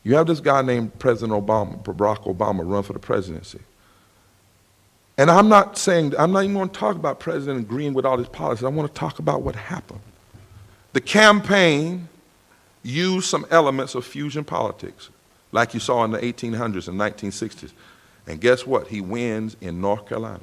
You have this guy named President Obama, Barack Obama, run for the presidency. And I'm not even going to talk about President agreeing with all his policies. I want to talk about what happened. The campaign used some elements of fusion politics, like you saw in the 1800s and 1960s. And guess what? He wins in North Carolina.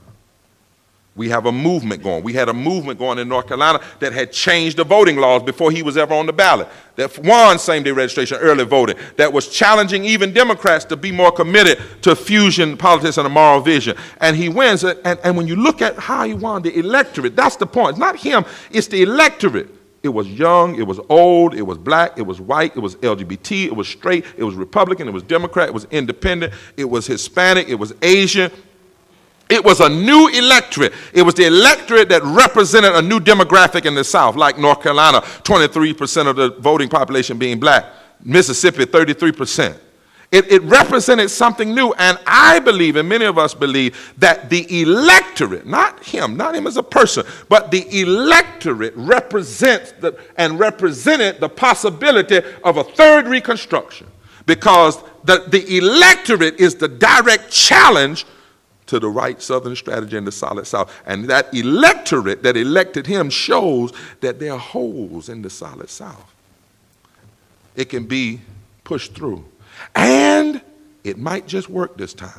We have a movement going. We had a movement going in North Carolina that had changed the voting laws before he was ever on the ballot. That won same-day registration, early voting. That was challenging even Democrats to be more committed to fusion politics and a moral vision. And he wins. And when you look at how he won, the electorate, that's the point. It's not him, it's the electorate. It was young, it was old, it was black, it was white, it was LGBT, it was straight, it was Republican, it was Democrat, it was independent, it was Hispanic, it was Asian. It was a new electorate. It was the electorate that represented a new demographic in the South, like North Carolina, 23% of the voting population being black. Mississippi, 33%. It represented something new, and I believe, and many of us believe, that the electorate, not him as a person, but the electorate represented the possibility of a third Reconstruction, because the electorate is the direct challenge to the right Southern strategy and the solid South. And that electorate that elected him shows that there are holes in the solid South. It can be pushed through. And it might just work this time,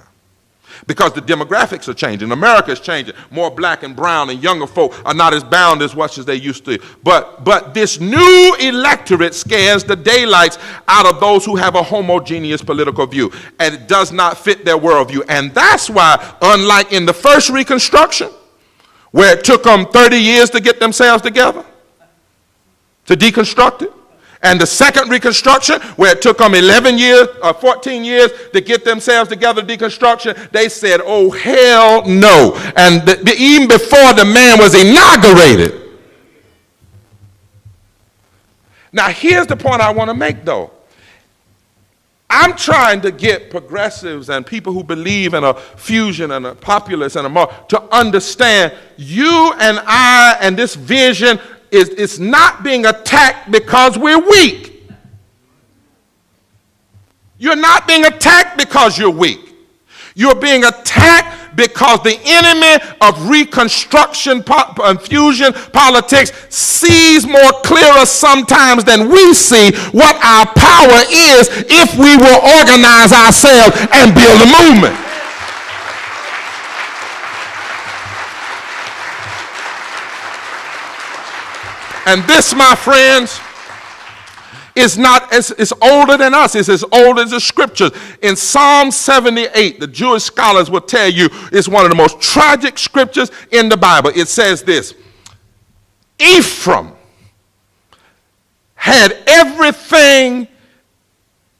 because the demographics are changing. America is changing. More black and brown and younger folk are not as bound as much as they used to. But this new electorate scares the daylights out of those who have a homogeneous political view, and it does not fit their worldview. And that's why, unlike in the first Reconstruction, where it took them 30 years to get themselves together, to deconstruct it, and the second Reconstruction, where it took them 11 years or 14 years to get themselves together, deconstruction, they said, oh, hell no. And even before the man was inaugurated. Now, here's the point I want to make, though. I'm trying to get progressives and people who believe in a fusion and a populist and a more to understand you and I and this vision it's not being attacked because we're weak. You're not being attacked because you're weak. You're being attacked because the enemy of Reconstruction and fusion politics sees more clearer sometimes than we see what our power is if we will organize ourselves and build a movement. And this, my friends, is not it's older than us. It's as old as the scriptures. In Psalm 78, the Jewish scholars will tell you it's one of the most tragic scriptures in the Bible. It says this: Ephraim had everything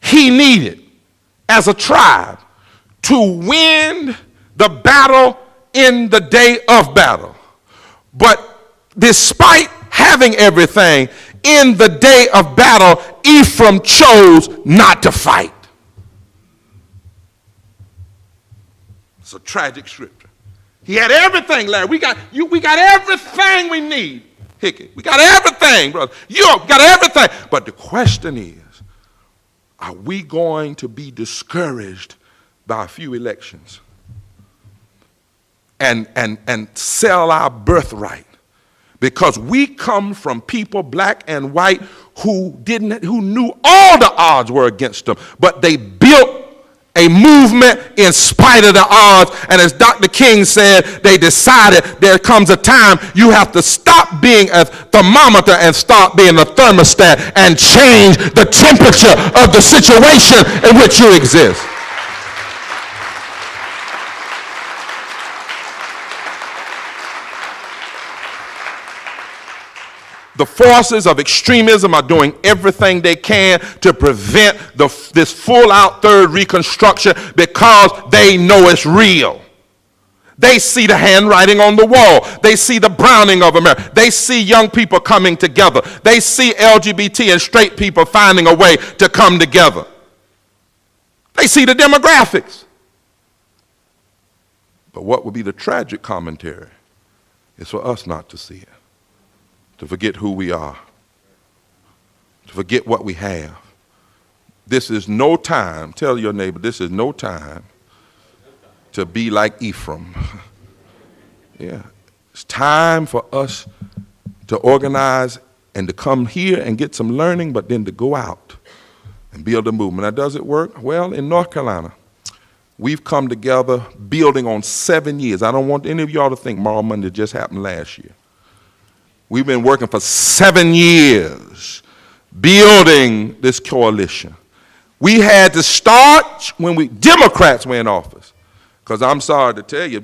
he needed as a tribe to win the battle in the day of battle. But despite having everything in the day of battle, Ephraim chose not to fight. It's a tragic scripture. He had everything, Larry. We got everything we need. Hickey, we got everything, brother. You got everything. But the question is, are we going to be discouraged by a few elections and sell our birthright? Because we come from people, black and white, who knew all the odds were against them, but they built a movement in spite of the odds. And as Dr. King said, they decided there comes a time you have to stop being a thermometer and start being a thermostat and change the temperature of the situation in which you exist. The forces of extremism are doing everything they can to prevent this full-out third reconstruction because they know it's real. They see the handwriting on the wall. They see the browning of America. They see young people coming together. They see LGBT and straight people finding a way to come together. They see the demographics. But what would be the tragic commentary is for us not to see it. To forget who we are, to forget what we have. This is no time, tell your neighbor, this is no time to be like Ephraim. Yeah, it's time for us to organize and to come here and get some learning, but then to go out and build a movement. Now, does it work? Well, in North Carolina, we've come together building on 7 years. I don't want any of y'all to think Moral Monday just happened last year. We've been working for 7 years building this coalition. We had to start when Democrats were in office. Because I'm sorry to tell you,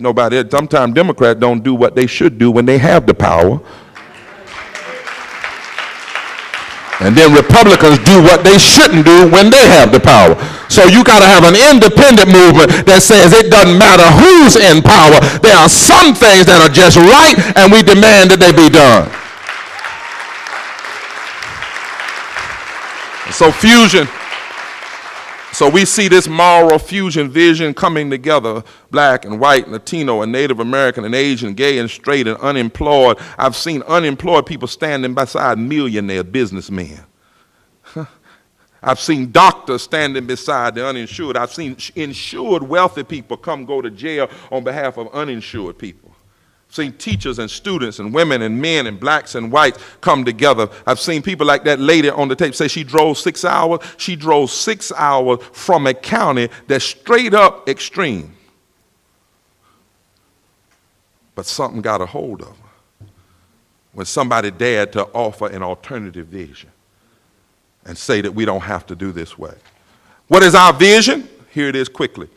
sometimes Democrats don't do what they should do when they have the power. And then Republicans do what they shouldn't do when they have the power. So you got to have an independent movement that says it doesn't matter who's in power. There are some things that are just right, and we demand that they be done. So fusion. So we see this moral fusion vision coming together, black and white, Latino and Native American and Asian, gay and straight and unemployed. I've seen unemployed people standing beside millionaire businessmen. I've seen doctors standing beside the uninsured. I've seen insured wealthy people come go to jail on behalf of uninsured people. I've seen teachers and students and women and men and blacks and whites come together. I've seen people like that lady on the tape say she drove 6 hours. She drove 6 hours from a county that's straight up extreme. But something got a hold of her when somebody dared to offer an alternative vision and say that we don't have to do this way. What is our vision? Here it is quickly.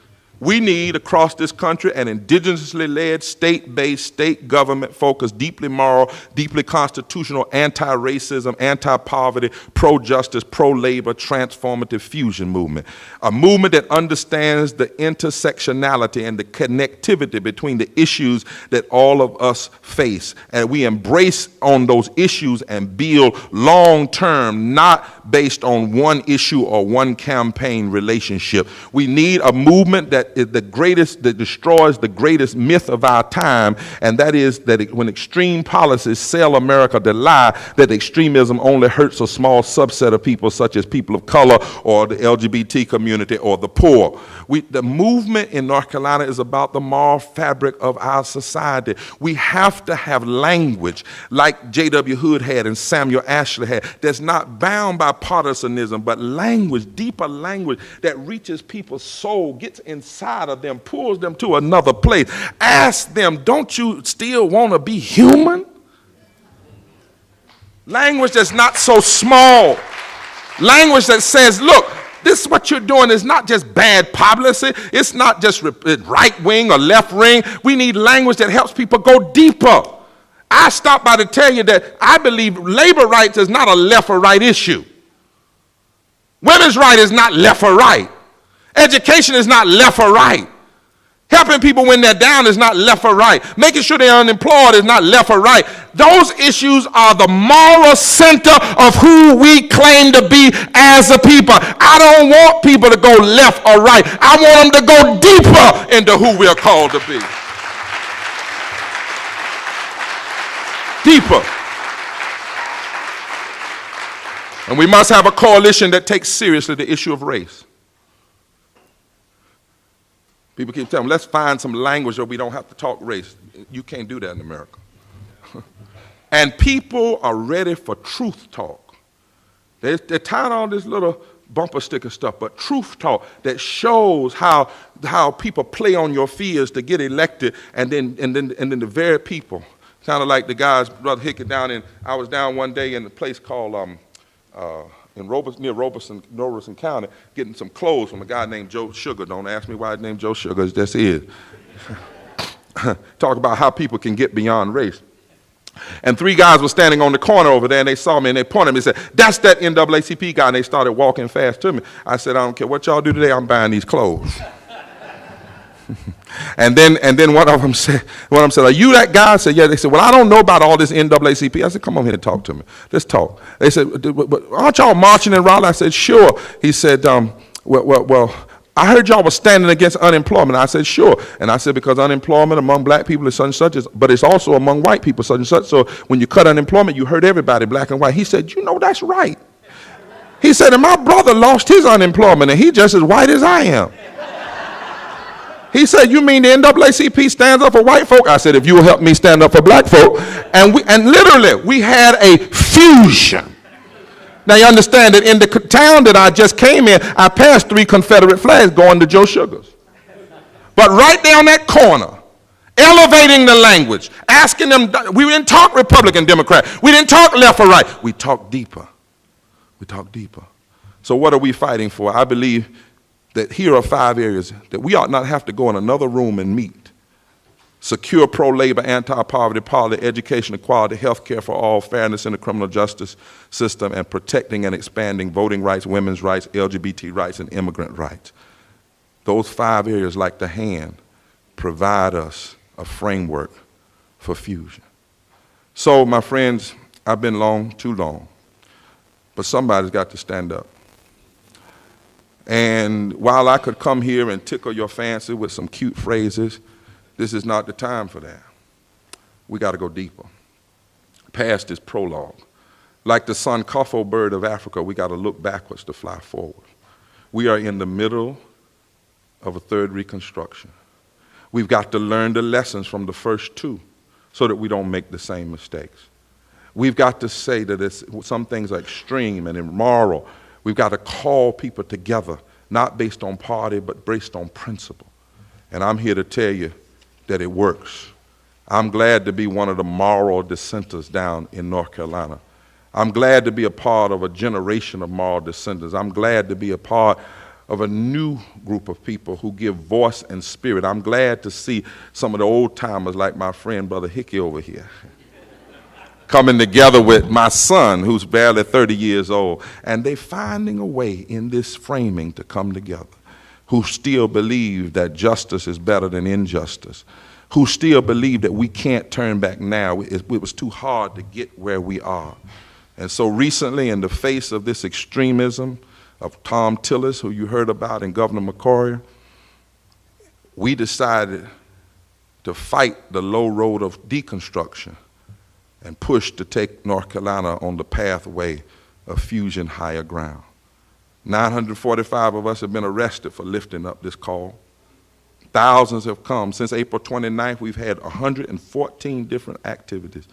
We need across this country an indigenously led, state-based, state government-focused, deeply moral, deeply constitutional, anti-racism, anti-poverty, pro-justice, pro-labor, transformative fusion movement. A movement that understands the intersectionality and the connectivity between the issues that all of us face. And we embrace on those issues and build long-term, not based on one issue or one campaign relationship. We need a movement that is the greatest, that destroys the greatest myth of our time, and that is that when extreme policies sell America the lie that extremism only hurts a small subset of people, such as people of color or the LGBT community or the poor. The movement in North Carolina is about the moral fabric of our society. We have to have language like J.W. Hood had and Samuel Ashley had that's not bound by partisanism, but language, deeper language that reaches people's soul, gets inside of them, pulls them to another place. Ask them, don't you still want to be human? Language that's not so small. Language that says, look, this is what you're doing is not just bad policy. It's not just right wing or left wing. We need language that helps people go deeper. I stopped by to tell you that I believe labor rights is not a left or right issue. Women's right is not left or right. Education is not left or right. Helping people when they're down is not left or right. Making sure they're unemployed is not left or right. Those issues are the moral center of who we claim to be as a people. I don't want people to go left or right. I want them to go deeper into who we're called to be. Deeper. And we must have a coalition that takes seriously the issue of race. People keep telling me, let's find some language where we don't have to talk race. You can't do that in America. And people are ready for truth talk. They're tired of all this little bumper sticker stuff, but truth talk that shows how people play on your fears to get elected, and then the very people, kind of like the guys, Brother Hickey I was down one day in a place called near Robeson County, getting some clothes from a guy named Joe Sugar. Don't ask me why his name Joe Sugar, it just is. Talk about how people can get beyond race. And 3 guys were standing on the corner over there, and they saw me, and they pointed at me and said, "That's that NAACP guy," and they started walking fast to me. I said, "I don't care what y'all do today, I'm buying these clothes." and then one of them said, "Are you that guy?" I said, "Yeah." They said, "Well, I don't know about all this NAACP." I said, "Come on here and talk to me. Let's talk." They said, "But aren't y'all marching in Raleigh?" I said, "Sure." He said, well, I heard y'all was standing against unemployment." I said, "Sure." And I said, "Because unemployment among black people is such and such, but it's also among white people such and such. So when you cut unemployment, you hurt everybody, black and white." He said, "You know, that's right." He said, "And my brother lost his unemployment, and he just as white as I am." He said, "You mean the NAACP stands up for white folk?" I said, "If you will help me stand up for black folk." And literally, we had a fusion. Now you understand that in the town that I just came in, I passed 3 Confederate flags going to Joe Sugar's. But right there on that corner, elevating the language, asking them, we didn't talk Republican, Democrat. We didn't talk left or right. We talked deeper. We talked deeper. So what are we fighting for? I believe that here are 5 areas that we ought not have to go in another room and meet. Secure pro-labor, anti-poverty policy, education, equality, health care for all, fairness in the criminal justice system, and protecting and expanding voting rights, women's rights, LGBT rights, and immigrant rights. Those 5 areas, like the hand, provide us a framework for fusion. So, my friends, I've been too long, but somebody's got to stand up. And while I could come here and tickle your fancy with some cute phrases, this is not the time for that. We got to go deeper. Past is prologue. Like the Sankofo bird of Africa, we got to look backwards to fly forward. We are in the middle of a 3rd Reconstruction. We've got to learn the lessons from the first 2 so that we don't make the same mistakes. We've got to say that some things are extreme and immoral. We've got to call people together, not based on party, but based on principle. And I'm here to tell you that it works. I'm glad to be one of the moral dissenters down in North Carolina. I'm glad to be a part of a generation of moral dissenters. I'm glad to be a part of a new group of people who give voice and spirit. I'm glad to see some of the old timers like my friend Brother Hickey over here coming together with my son who's barely 30 years old, and they finding a way in this framing to come together, who still believe that justice is better than injustice, who still believe that we can't turn back now. It was too hard to get where we are. And so recently, in the face of this extremism of Tom Tillis, who you heard about, and Governor McCrory, we decided to fight the low road of deconstruction and push to take North Carolina on the pathway of fusion, higher ground. 945 of us have been arrested for lifting up this call. Thousands have come. Since April 29th, we've had 114 different activities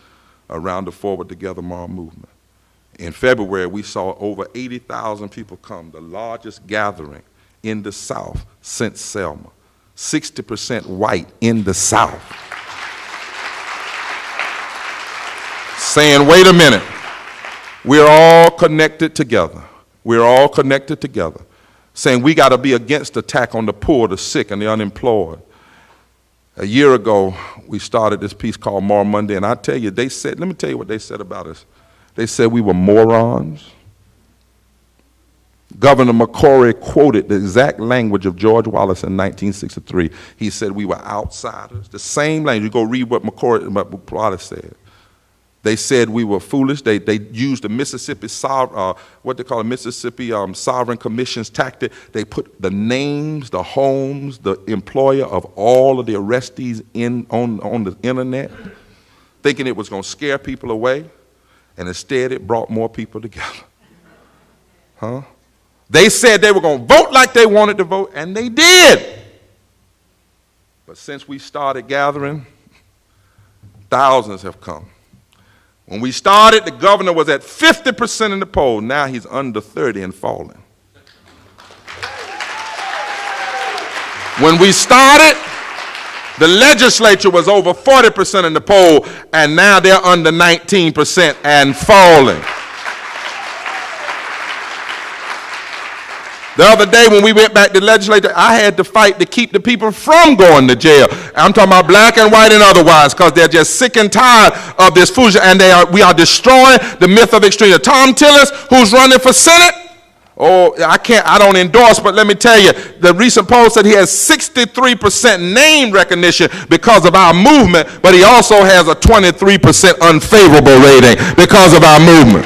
around the Forward Together Moral movement. In February, we saw over 80,000 people come, the largest gathering in the South since Selma. 60% white in the South. Saying, wait a minute, we're all connected together. We're all connected together. Saying we got to be against attack on the poor, the sick, and the unemployed. A year ago, we started this piece called Moral Monday, and I tell you, they said, let me tell you what they said about us. They said we were morons. Governor McCrory quoted the exact language of George Wallace in 1963. He said we were outsiders. The same language. You go read what Wallace said. They said we were foolish. They used the Mississippi Mississippi Sovereign Commission's tactic. They put the names, the homes, the employer of all of the arrestees on the internet, thinking it was going to scare people away, and instead it brought more people together. Huh? They said they were going to vote like they wanted to vote, and they did. But since we started gathering, thousands have come. When we started, the governor was at 50% in the poll. Now he's under 30 and falling. When we started, the legislature was over 40% in the poll, and now they're under 19% and falling. The other day when we went back to the legislature, I had to fight to keep the people from going to jail. I'm talking about black and white and otherwise, because they're just sick and tired of this foolishness, and we are destroying the myth of extremism. Tom Tillis, who's running for Senate, I don't endorse, but let me tell you, the recent poll said he has 63% name recognition because of our movement, but he also has a 23% unfavorable rating because of our movement.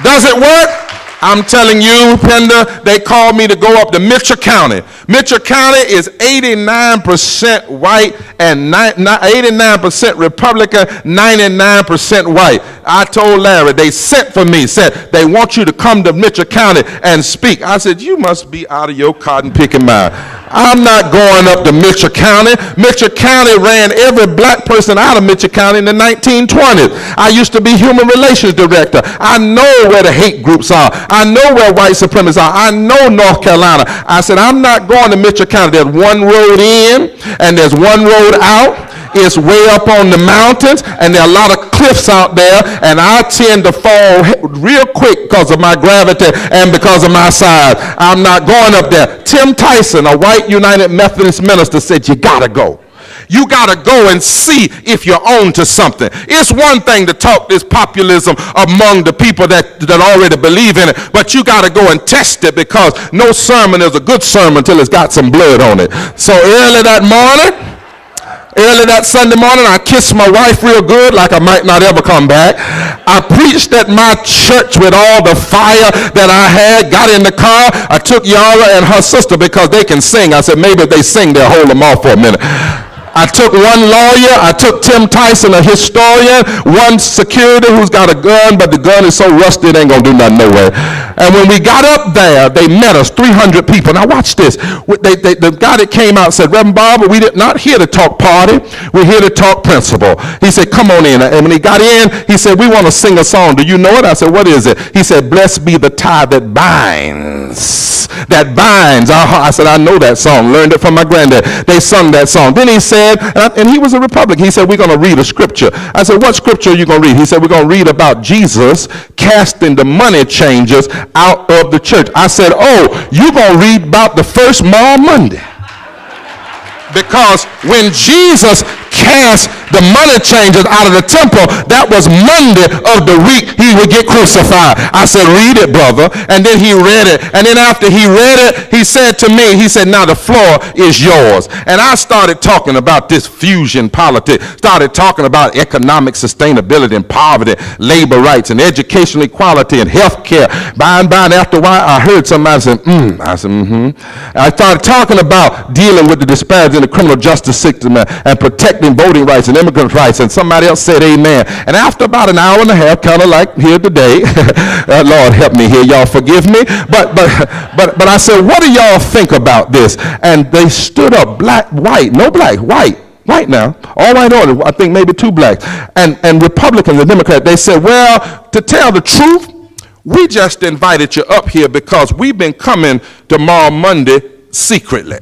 Does it work? I'm telling you, Pender, they called me to go up to Mitchell County. Mitchell County is 89% white and 89% Republican, 99% white. I told Larry, they sent for me, said they want you to come to Mitchell County and speak. I said, you must be out of your cotton picking mind. I'm not going up to Mitchell County. Mitchell County ran every black person out of Mitchell County in the 1920s. I used to be human relations director. I know where the hate groups are. I know where white supremacists are. I know North Carolina. I said, I'm not going to Mitchell County. There's one road in and there's one road out. It's way up on the mountains, and there are a lot of cliffs out there, and I tend to fall real quick because of my gravity and because of my size. I'm not going up there. Tim Tyson, a white United Methodist minister, said, you gotta go. You got to go and see if you're on to something. It's one thing to talk this populism among the people that already believe in it, but you got to go and test it, because no sermon is a good sermon until it's got some blood on it. So early that Sunday morning, I kissed my wife real good like I might not ever come back. I preached at my church with all the fire that I had, got in the car. I took Yara and her sister because they can sing. I said, maybe if they sing, they'll hold them off for a minute. I took one lawyer, I took Tim Tyson, a historian, one security who's got a gun, but the gun is so rusty it ain't gonna do nothing nowhere. And when we got up there, they met us, 300 people. Now watch this. The guy that came out said, Reverend Barber, we're not here to talk party, we're here to talk principle. He said, come on in. And when he got in, he said, we want to sing a song. Do you know it? I said, what is it? He said, blessed be the tie that binds. That binds. I said, I know that song. Learned it from my granddad. They sung that song. Then he said, and he was a Republican, he said, we're going to read a scripture. I said, what scripture are you going to read? He said, we're going to read about Jesus casting the money changers out of the church. I said, oh, you're going to read about the first Maw Monday. Because when Jesus cast the money changers out of the temple, that was Monday of the week he would get crucified. I said, read it, brother. And then he read it. And then after he read it, he said to me, he said, now the floor is yours. And I started talking about this fusion politics, started talking about economic sustainability and poverty, labor rights and educational equality and health care. By and after a while, I heard somebody say, I said, I started talking about dealing with the disparities in the criminal justice system and protecting voting rights and immigrant rights, and somebody else said amen. And after about an hour and a half, kind of like here today, Lord help me here, y'all forgive me, but I said, what do y'all think about this? And they stood up, black, white, no black, white now, all white order, I think maybe two blacks, and Republicans and Democrats. They said, well, to tell the truth, we just invited you up here because we've been coming tomorrow Monday secretly.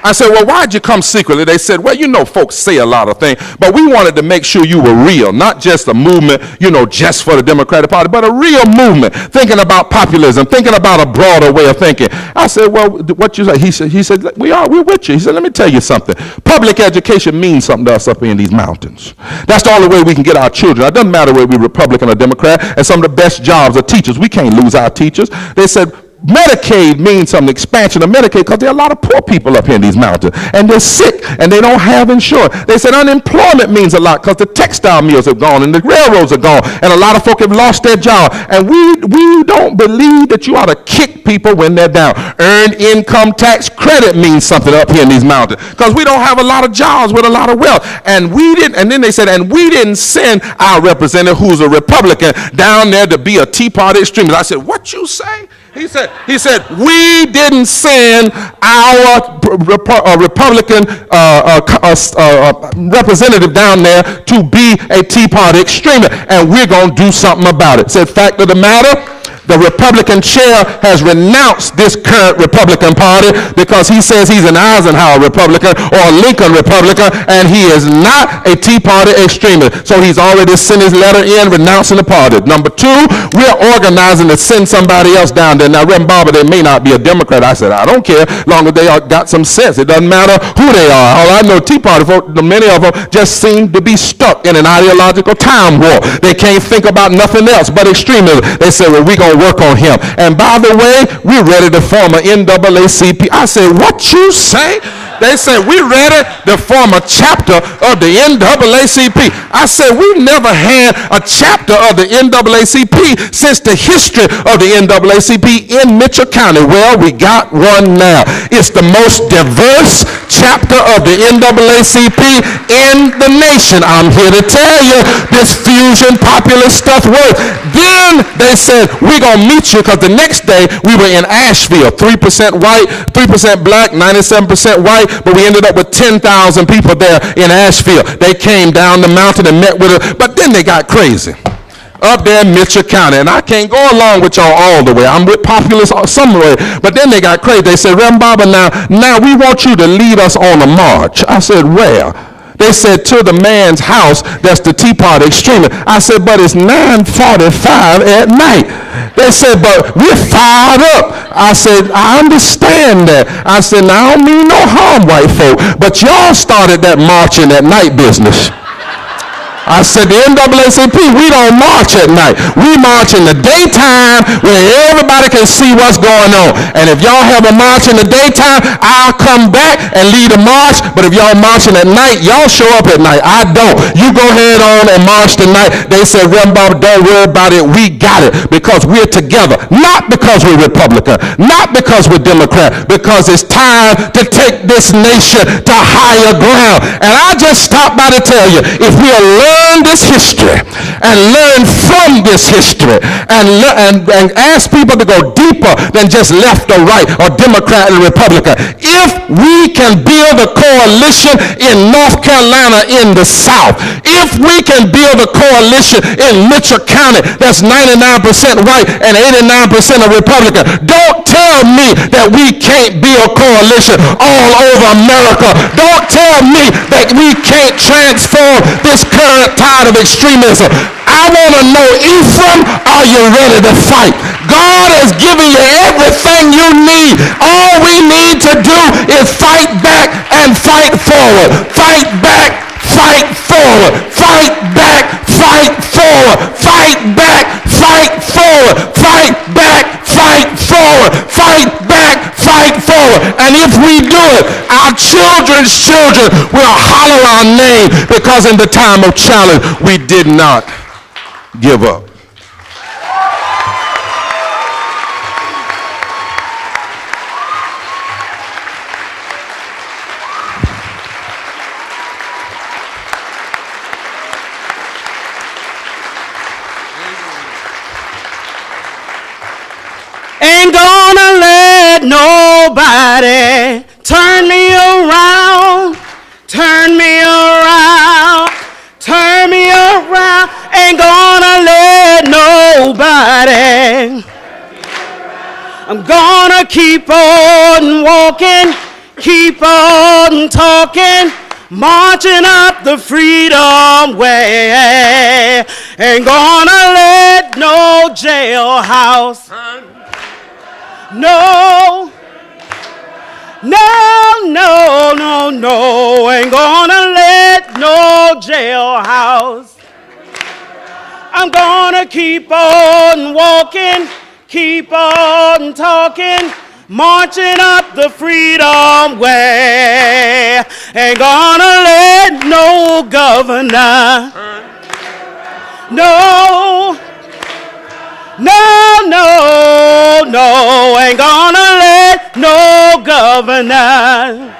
I said, well, why'd you come secretly? They said, well, you know, folks say a lot of things, but we wanted to make sure you were real, not just a movement, you know, just for the Democratic Party, but a real movement, thinking about populism, thinking about a broader way of thinking. I said, well, what you say? He said, we're with you. He said, let me tell you something. Public education means something to us up here in these mountains. That's the only way we can get our children. It doesn't matter whether we're Republican or Democrat, and some of the best jobs are teachers. We can't lose our teachers. They said, Medicaid means something, expansion of Medicaid, because there are a lot of poor people up here in these mountains, and they're sick, and they don't have insurance. They said unemployment means a lot, because the textile mills have gone, and the railroads are gone, and a lot of folk have lost their job. And we don't believe that you ought to kick people when they're down. Earned income tax credit means something up here in these mountains, because we don't have a lot of jobs with a lot of wealth. And we didn't, and then they said, and we didn't send our representative, who's a Republican, down there to be a Tea Party extremist. I said, what you say? He said, we didn't send our Republican representative down there to be a Tea Party extremist, and we're going to do something about it. Said, fact of the matter, The Republican chair has renounced this current Republican Party because he says he's an Eisenhower Republican or a Lincoln Republican, and he is not a Tea Party extremist. So he's already sent his letter in renouncing the party. Number two, we're organizing to send somebody else down there. Now, Reverend Barber, they may not be a Democrat. I said, I don't care, as long as they got some sense. It doesn't matter who they are. All I know, Tea Party folk, many of them just seem to be stuck in an ideological time warp. They can't think about nothing else but extremism. They say, well, we're going to work on him. And by the way, we're ready to form an NAACP. I said, what you say? They said, we're ready to form a chapter of the NAACP. I said, we've never had a chapter of the NAACP since the history of the NAACP in Mitchell County. Well, we got one now. It's the most diverse chapter of the NAACP in the nation. I'm here to tell you, this fusion populist stuff works. Then they said, we're going to meet you, because the next day we were in Asheville, 3% white, 3% black, 97% white, but we ended up with 10,000 people there in Asheville. They came down the mountain and met with us, but then they got crazy up there in Mitchell County, and I can't go along with y'all all the way. I'm with populists some way, but then they got crazy. They said, Reverend Barber, now we want you to lead us on a march. I said, where? They said, to the man's house that's the Tea Party extremist. I said, but it's 9:45 at night. They said, but we're fired up. I said, I understand that. I said, now I don't mean no harm, white folk, but y'all started that marching at night business. I said, the NAACP, we don't march at night. We march in the daytime where everybody can see what's going on. And if y'all have a march in the daytime, I'll come back and lead a march. But if y'all marching at night, y'all show up at night. I don't. You go ahead on and march tonight. They said, Reverend Barber, don't worry about it. We got it, because we're together. Not because we're Republican, not because we're Democrat, because it's time to take this nation to higher ground. And I just stopped by to tell you, if we'll learn this history and learn from this history and ask people to go deeper than just left or right or Democrat and Republican. If we can build a coalition in North Carolina in the South, if we can build a coalition in Mitchell County that's 99% white and 89% of Republican, don't tell me that we can't build coalition all over America. Don't tell me that we can't transform this current tide of extremism. I want to know, Ephraim, are you ready to fight? God has given you everything you need. All we need to do is fight back and fight forward. Fight back, fight forward. Fight back, fight forward. Fight back, fight forward. Fight back, fight forward. Fight back, fight forward. And if we do it, our children's children will holler our name, because in the time of challenge, we did not give up. Ain't gonna let nobody turn me around, turn me around, turn me around. Ain't gonna let nobody. I'm gonna keep on walking, keep on talking, marching up the freedom way. Ain't gonna let no jailhouse. No, no, no, no, no, ain't gonna let no jailhouse. I'm gonna keep on walking, keep on talking, marching up the freedom way. Ain't gonna let no governor. No. No, no, no, ain't gonna let no governor.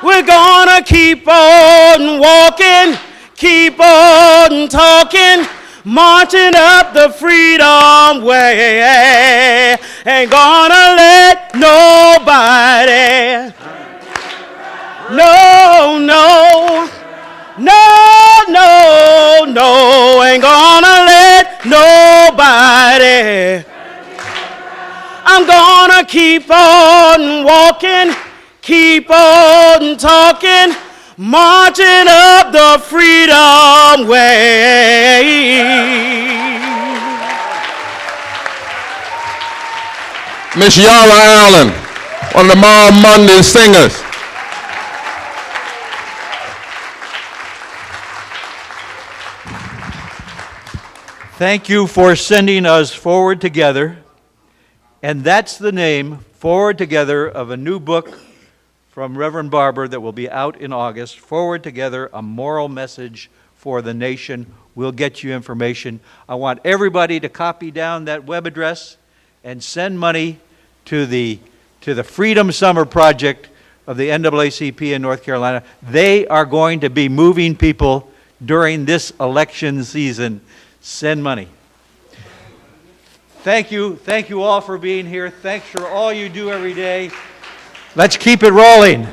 We're gonna keep on walking, keep on talking, marching up the freedom way. Ain't gonna let nobody. No, no, no, no, no, ain't gonna let nobody. I'm gonna keep on walking, keep on talking, marching up the freedom way. Miss Yara Allen, one of the Mom Monday singers. Thank you for sending us Forward Together. And that's the name, Forward Together, of a new book from Reverend Barber that will be out in August. Forward Together, a moral message for the nation. We'll get you information. I want everybody to copy down that web address and send money to the Freedom Summer Project of the NAACP in North Carolina. They are going to be moving people during this election season. Send money. Thank you. Thank you all for being here. Thanks for all you do every day. Let's keep it rolling.